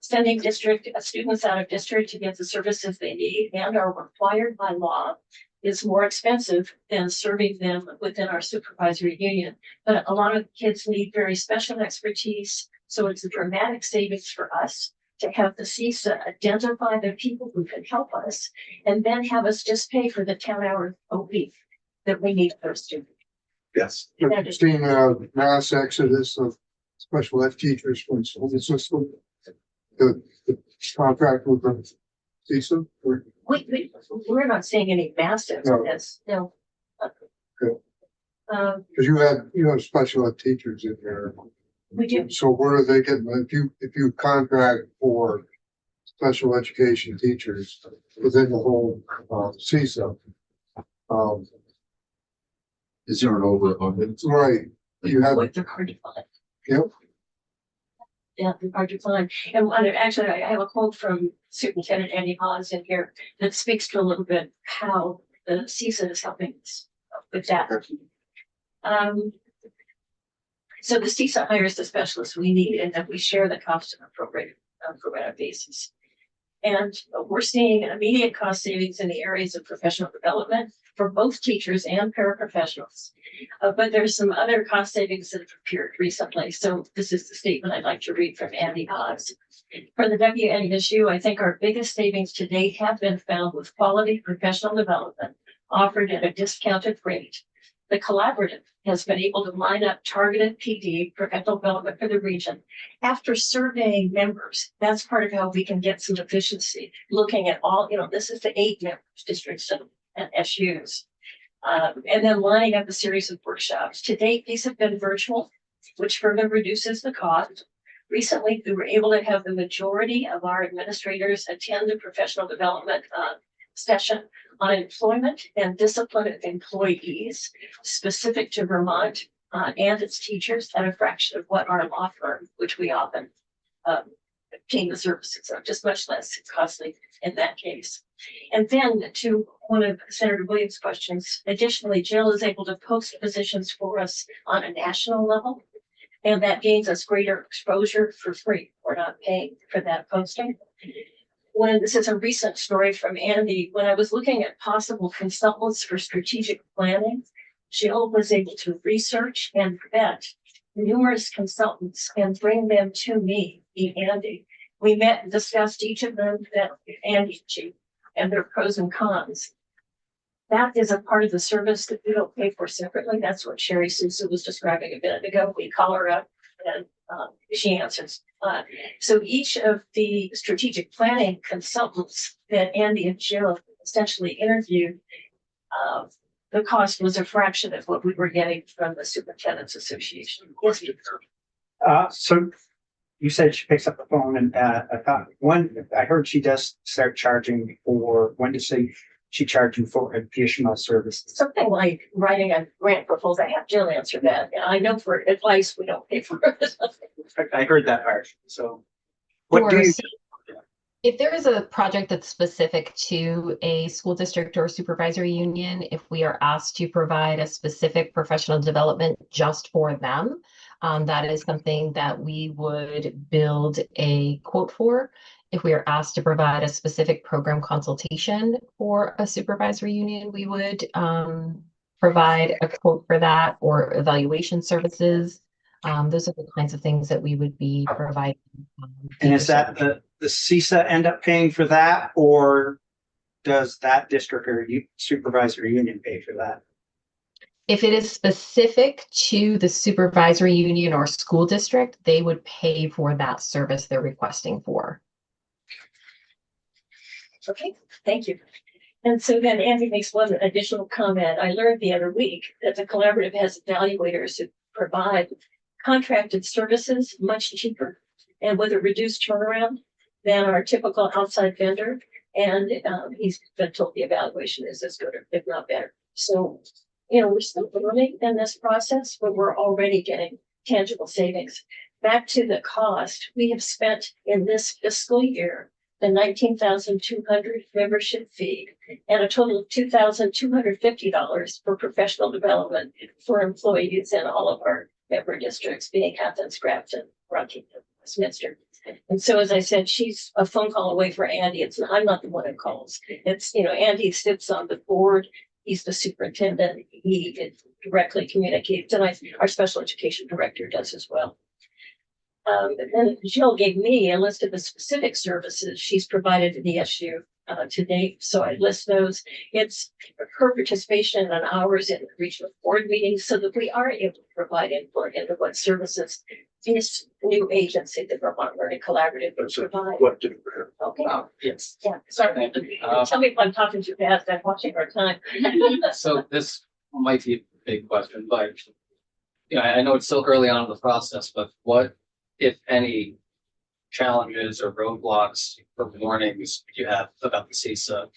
Sending students out of district to get the services they need and are required by law is more expensive than serving them within our supervisory union. But a lot of kids need very special expertise. So it's a dramatic savings for us to have the CISA identify the people who can help us and then have us just pay for the 10 hours a week that we need for students. Yes. We've seen mass exodus of special ed teachers from the school system. The contract with the CISA? We're not seeing any massive. No. No. Okay. Because you have special ed teachers in there. We do. So where are they getting? If you contract for special education teachers within the whole CISA, Is there an overabundance? Right. You have, They're hard to find. Yep. Yeah, they're hard to find. And actually, I have a quote from Superintendent Andy Hawes in here that speaks to a little bit how the CISA is helping us with that. So the CISA hires the specialists we need, and then we share the cost on a prorated basis. And we're seeing immediate cost savings in the areas of professional development for both teachers and paraprofessionals. But there's some other cost savings that have appeared recently. So this is the statement I'd like to read from Andy Hawes. For the WNSU, I think our biggest savings to date have been found with quality professional development offered at a discounted rate. The collaborative has been able to line up targeted PD, professional development for the region. After surveying members, that's part of how we can get some efficiency, looking at all, this is the 8 members, districts and SUs. And then lining up a series of workshops. To date, these have been virtual, which further reduces the cost. Recently, we were able to have the majority of our administrators attend the professional development session on employment and discipline of employees specific to Vermont and its teachers at a fraction of what our law firm, which we often obtain the services of, just much less costly in that case. And then to one of Senator Williams' questions, additionally, Jill is able to post positions for us on a national level, and that gains us greater exposure for free. We're not paying for that posting. This is a recent story from Andy, when I was looking at possible consultants for strategic planning, Jill was able to research and vet numerous consultants and bring them to me, Andy. We met and discussed each of them, that Andy and their pros and cons. That is a part of the service that we don't pay for separately. That's what Sherry Sousa was describing a minute ago. We call her up and she answers. So each of the strategic planning consultants that Andy and Jill essentially interviewed, the cost was a fraction of what we were getting from the Superintendent's Association. So you said she picks up the phone and I heard she does start charging for, when does she charging for additional services? Something like writing a grant proposal. I have Jill answer that. I know for advice, we don't pay for it. I heard that part. So what do Sure. you? So if there is a project that's specific to a school district or supervisory union, if we are asked to provide a specific professional development just for them, that is something that we would build a quote for. If we are asked to provide a specific program consultation for a supervisory union, we would provide a quote for that, or evaluation services. Those are the kinds of things that we would be providing. And is that the CISA end up paying for that, or does that district or supervisory union pay for that? If it is specific to the supervisory union or school district, they would pay for that service they're requesting for. Okay, thank you. And so then Andy makes one additional comment. I learned the other week that the collaborative has evaluators who provide contracted services much cheaper and with a reduced turnaround than our typical outside vendor. And he's been told the evaluation is as good, if not better. So, we're still early in this process, but we're already getting tangible savings. Back to the cost, we have spent in this fiscal year the $19,200 membership fee and a total of $2,250 for professional development for employees in all of our member districts, being Athens, Grafton, Rockington, Westminster. And so, as I said, she's a phone call away for Andy. I'm not the one who calls. It's, Andy sits on the board. He's the superintendent. He directly communicates, and our special education director does as well. And then Jill gave me a list of the specific services she's provided to the SU to date. So I list those. It's her participation and hours in the regional board meetings so that we are able to provide input into what services this new agency, the Vermont Learning Collaborative, will provide. What did Okay. Yes. Yeah, sorry. Tell me if I'm talking too fast. I'm watching our time. So this might be a big question, but I know it's still early on in the process, but what, if any, challenges or roadblocks or warnings you have about the CISA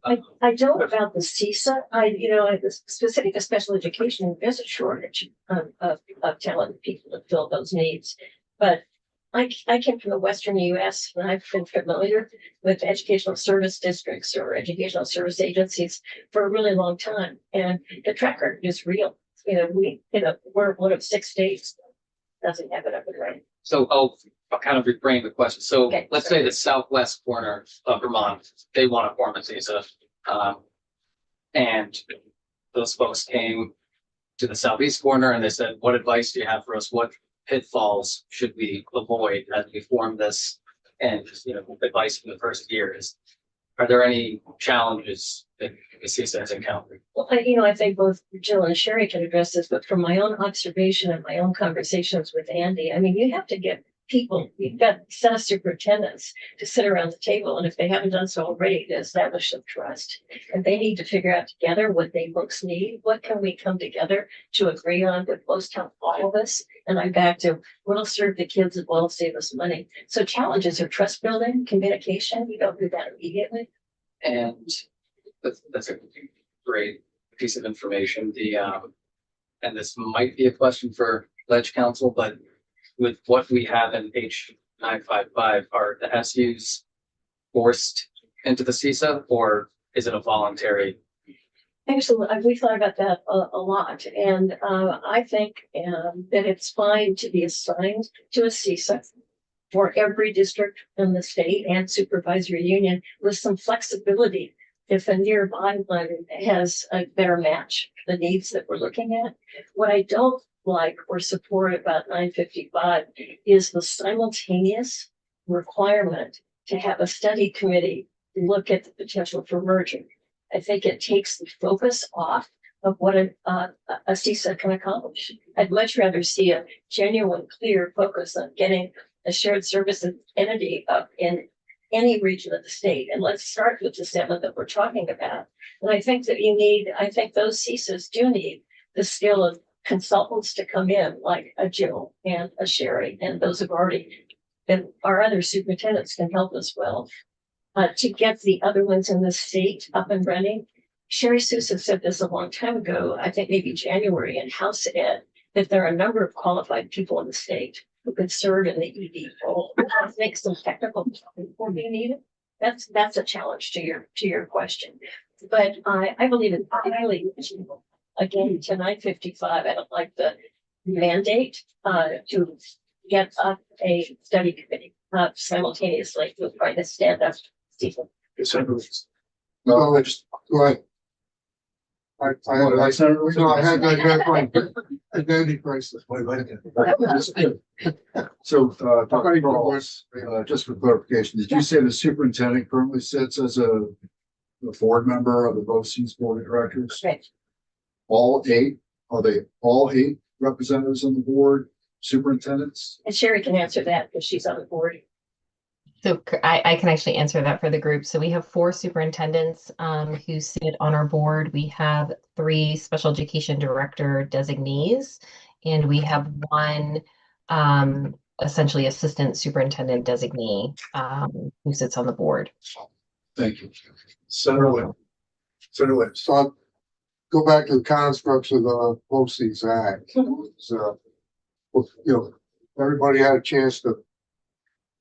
I don't about the CISA. The specific special education, there's a shortage of talented people to fill those needs. But I came from the Western US and I've been familiar with educational service districts or educational service agencies for a really long time. And the track record is real. We're one of 6 states that doesn't have it up and running. So I'll kind of reframe the question. So Okay, let's say the southwest corner of Vermont, they want to form a CISA. And those folks came to the southeast corner and they said, what advice do you have for us? What pitfalls should we avoid as we form this? And, advice from the first year is, are there any challenges that the CISA has encountered? Well, I think both Jill and Sherry can address this, but from my own observation and my own conversations with Andy, you have to get people, you've got a set of superintendents to sit around the table, and if they haven't done so already, to establish some trust. And they need to figure out together what they folks need. What can we come together to agree on with most of all of us? And I'm back to what'll serve the kids as well as save us money. So challenges are trust building, communication. You don't do that immediately. And that's a great piece of information. And this might be a question for Ledge Council, but with what we have in H955, are the SUs forced into the CISA, or is it a voluntary? Actually, we thought about that a lot, and I think that it's fine to be assigned to a CISA for every district in the state and supervisory union with some flexibility if a nearby one has a better match for the needs that we're looking at. What I don't like or support about 955 is the simultaneous requirement to have a study committee look at the potential for merger. I think it takes the focus off of what a CISA can accomplish. I'd much rather see a genuine, clear focus on getting a shared services entity up in any region of the state. And let's start with the 7 that we're talking about. And I think that I think those CISAs do need the skill of consultants to come in, like a Jill and a Sherry, and those have already been, our other superintendents can help as well, to get the other ones in the state up and running. Sherry Sousa said this a long time ago, I think maybe January in House Ed, that there are a number of qualified people in the state who could serve in the ED role. I think some technical people will be needed. That's a challenge to your question. But I believe it's highly achievable. Again, to 955, I don't like the mandate to get up a study committee simultaneously with trying to stand up. Stephen. No, I just, go ahead. I had that point. Identity crisis. So, Dr. Rawls, just for clarification, did you say the superintendent currently sits as a board member of the BOCES board of directors? Right. All 8? Are they all 8 representatives on the board, superintendents? And Sherry can answer that because she's on the board. So I can actually answer that for the group. So we have 4 superintendents who sit on our board. We have 3 special education director designees, and we have 1 essentially assistant superintendent designee who sits on the board. Thank you. Senator Wynn. So I'll go back to the constructs of the BOCES Act. So, everybody had a chance to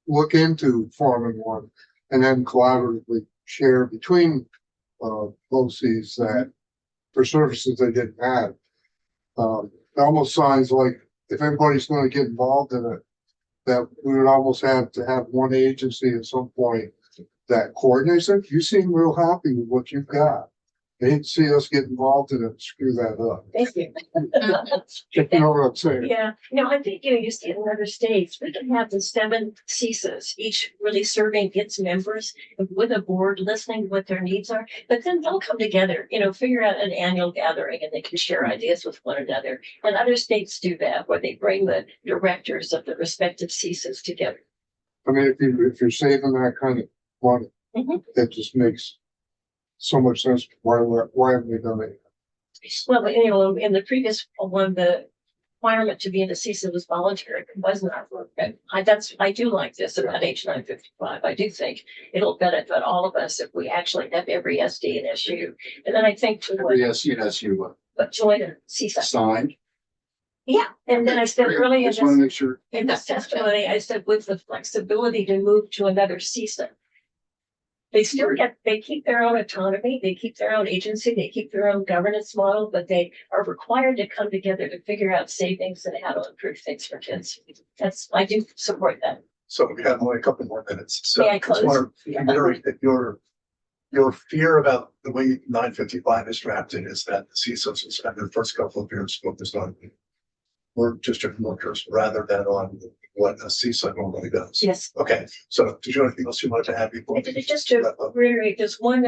look into forming one and then collaboratively share between BOCES that for services they didn't have. It almost sounds like if everybody's going to get involved in it, that we would almost have to have one agency at some point that coordinates it. You seem real happy with what you've got. I didn't see us get involved in it and screw that up. Thank you. You know what I'm saying? Yeah, I think, you see it in other states, we can have the 7 CISAs, each really serving its members with a board, listening to what their needs are, but then they'll come together, figure out an annual gathering and they can share ideas with one another. And other states do that, where they bring the directors of the respective CISAs together. I mean, if you're saving that kind of money, that just makes so much sense. Why haven't we done it? Well, in the previous one, the requirement to be in the CISA was voluntary. It was not. And I do like this about H955. I do think it'll benefit all of us if we actually have every SD and SU. And then I think to Every SU and SU join a CISA. signed. Yeah, and then I said earlier Just want to make sure. in this testimony, I said with the flexibility to move to another CISA. They keep their own autonomy, they keep their own agency, they keep their own governance model, but they are required to come together to figure out savings and how to improve things for kids. I do support that. So we have only a couple more minutes. So May I I just want to reiterate that your fear about the way 955 is drafted is that the CISOs will spend their first couple of years focused on work district workers rather than on what a CISA normally does. Yes. Okay, so did you have anything else you wanted to add before? Just to reiterate, there's one,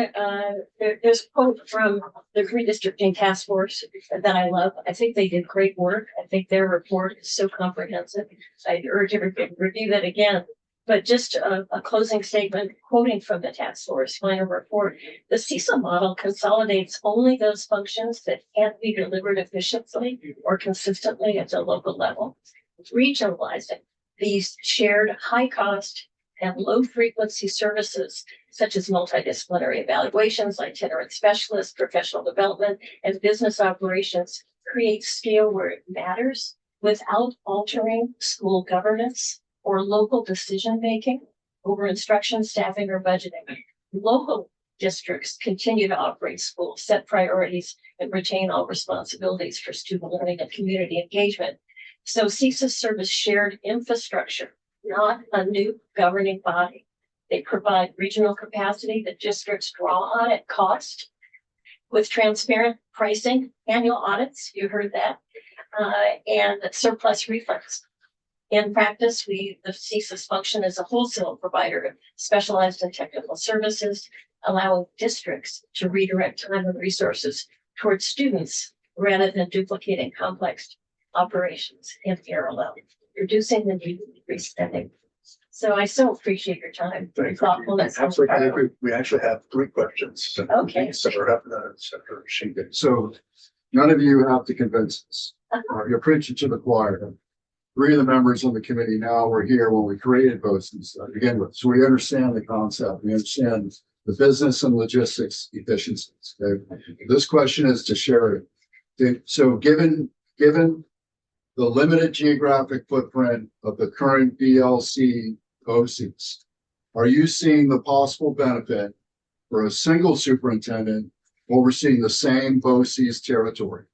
there's a quote from the redistricting task force that I love. I think they did great work. I think their report is so comprehensive. I'd urge everybody to review that again. But just a closing statement, quoting from the task force final report, the CISA model consolidates only those functions that can't be delivered efficiently or consistently at the local level. Regionalizing these shared high cost and low frequency services, such as multidisciplinary evaluations, itinerant specialists, professional development, and business operations, creates scale where it matters without altering school governance or local decision-making over instruction, staffing, or budgeting. Local districts continue to operate schools, set priorities, and retain all responsibilities for student learning and community engagement. So CISA serve as shared infrastructure, not a new governing body. They provide regional capacity that districts draw on at cost with transparent pricing, annual audits, you heard that, and surplus refunds. In practice, the CISA's function as a wholesale provider of specialized and technical services, allowing districts to redirect time and resources towards students rather than duplicating complex operations in parallel, reducing the need for spending. So I so appreciate your time. Thank you. Thoughtfulness. Absolutely. We actually have 3 questions. Okay. So None of you have to convince us. You're preaching to the choir. 3 of the members on the committee now were here when we created BOCES to begin with. So we understand the concept. We understand the business and logistics efficiencies. Okay? This question is to Sherry. So given the limited geographic footprint of the current BLC BOCES, are you seeing the possible benefit for a single superintendent overseeing the same BOCES territory?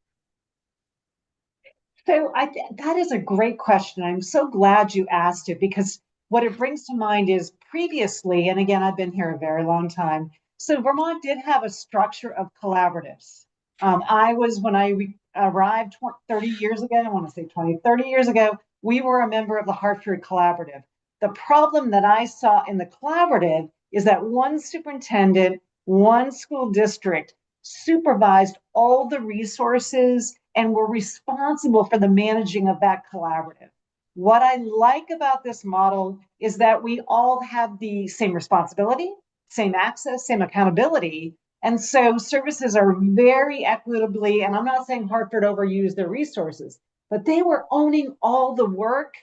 So that is a great question. I'm so glad you asked it because what it brings to mind is previously, and again, I've been here a very long time. So Vermont did have a structure of collaboratives. When I arrived 30 years ago, I want to say 30 years ago, we were a member of the Hartford Collaborative. The problem that I saw in the collaborative is that one superintendent, one school district supervised all the resources and were responsible for the managing of that collaborative. What I like about this model is that we all have the same responsibility, same access, same accountability. And so services are very equitably, and I'm not saying Hartford overused their resources, but they were owning all the work.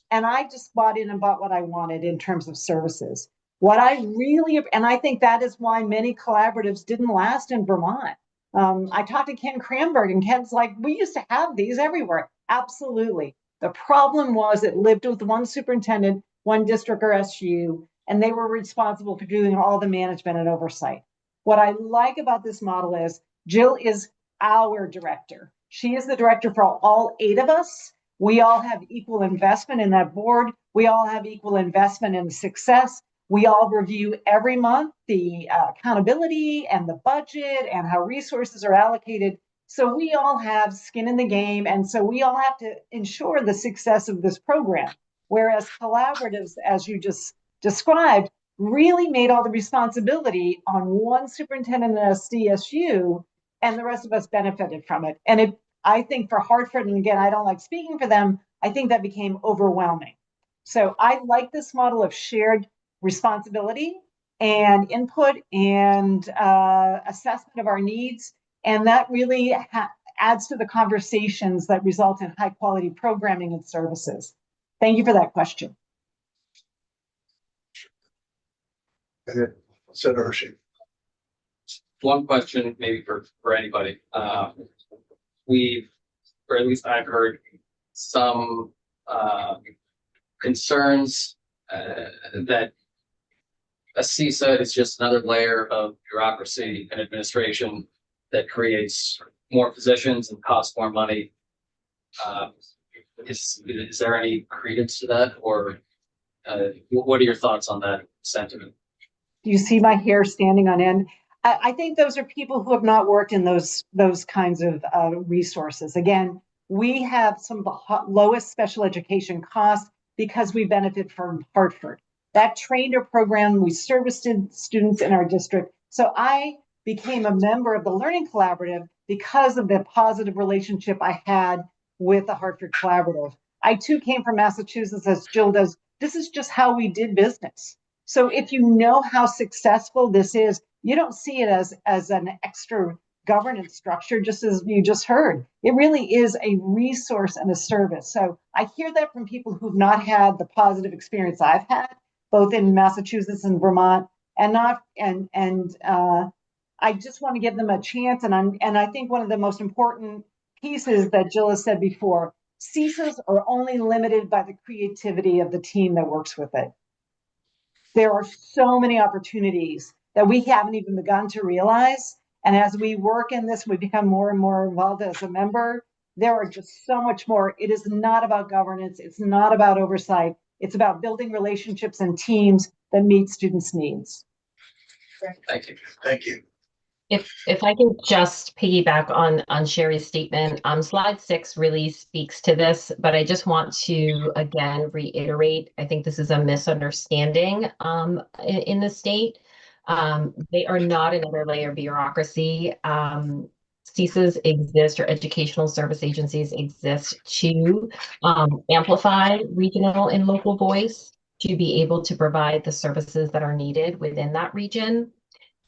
And I just bought in and bought what I wanted in terms of services. And I think that is why many collaboratives didn't last in Vermont. I talked to Ken Cranberg and Ken's like, we used to have these everywhere. Absolutely. The problem was it lived with one superintendent, one district or SU, and they were responsible for doing all the management and oversight. What I like about this model is Jill is our director. She is the director for all 8 of us. We all have equal investment in that board. We all have equal investment in the success. We all review every month the accountability and the budget and how resources are allocated. So we all have skin in the game. And so we all have to ensure the success of this program. Whereas collaboratives, as you just described, really made all the responsibility on one superintendent and a CSU, and the rest of us benefited from it. And I think for Hartford, and again, I don't like speaking for them, I think that became overwhelming. So I like this model of shared responsibility and input and assessment of our needs. And that really adds to the conversations that result in high quality programming and services. Thank you for that question. Senator Hershey. One question maybe for anybody. We've, or at least I've heard some concerns that a CISA is just another layer of bureaucracy and administration that creates more positions and costs more money. Is there any credence to that, or what are your thoughts on that sentiment? Do you see my hair standing on end? I think those are people who have not worked in those kinds of resources. Again, we have some of the lowest special education costs because we benefit from Hartford. That trainer program, we serviced students in our district. So I became a member of the Learning Collaborative because of the positive relationship I had with the Hartford Collaborative. I too came from Massachusetts, as Jill does. This is just how we did business. So if you know how successful this is, you don't see it as an extra governance structure, just as you just heard. It really is a resource and a service. So I hear that from people who've not had the positive experience I've had, both in Massachusetts and Vermont, and I just want to give them a chance. And I think one of the most important pieces that Jill has said before, CISAs are only limited by the creativity of the team that works with it. There are so many opportunities that we haven't even begun to realize. And as we work in this, we become more and more involved as a member. There are just so much more. It is not about governance. It's not about oversight. It's about building relationships and teams that meet students' needs. Thank you. Thank you. If I can just piggyback on Sherry's statement, slide 6 really speaks to this, but I just want to again reiterate, I think this is a misunderstanding in the state. They are not another layer of bureaucracy. CISAs exist, or educational service agencies exist, to amplify regional and local voice, to be able to provide the services that are needed within that region.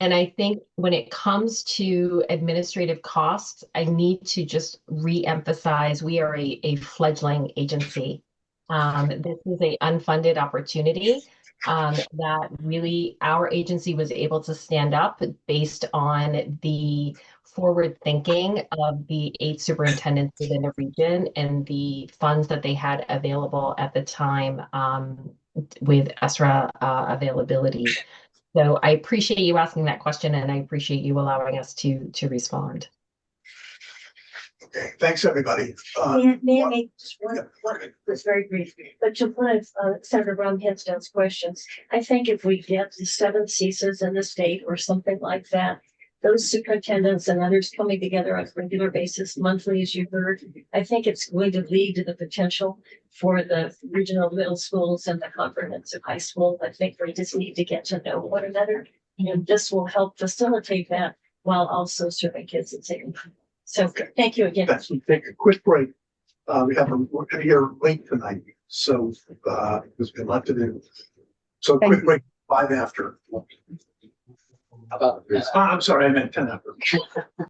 And I think when it comes to administrative costs, I need to just re-emphasize we are a fledgling agency. This is an unfunded opportunity that really our agency was able to stand up based on the forward thinking of the 8 superintendents within the region and the funds that they had available at the time with ESSER availability. So I appreciate you asking that question, and I appreciate you allowing us to respond. Okay, thanks, everybody. May I make just one, it's very brief, but to put Senator Brown Hinsdale's questions, I think if we get the 7 CISAs in the state or something like that, those superintendents and others coming together on a regular basis, monthly, as you heard, I think it's going to lead to the potential for the regional middle schools and the comprehensive high school. I think we just need to get to know one another, and this will help facilitate that while also serving kids at Salem. So thank you again. Let's take a quick break. We're here late tonight, so there's been a lot to do. So a quick break, 5 after. How about I'm sorry, I meant 10 after.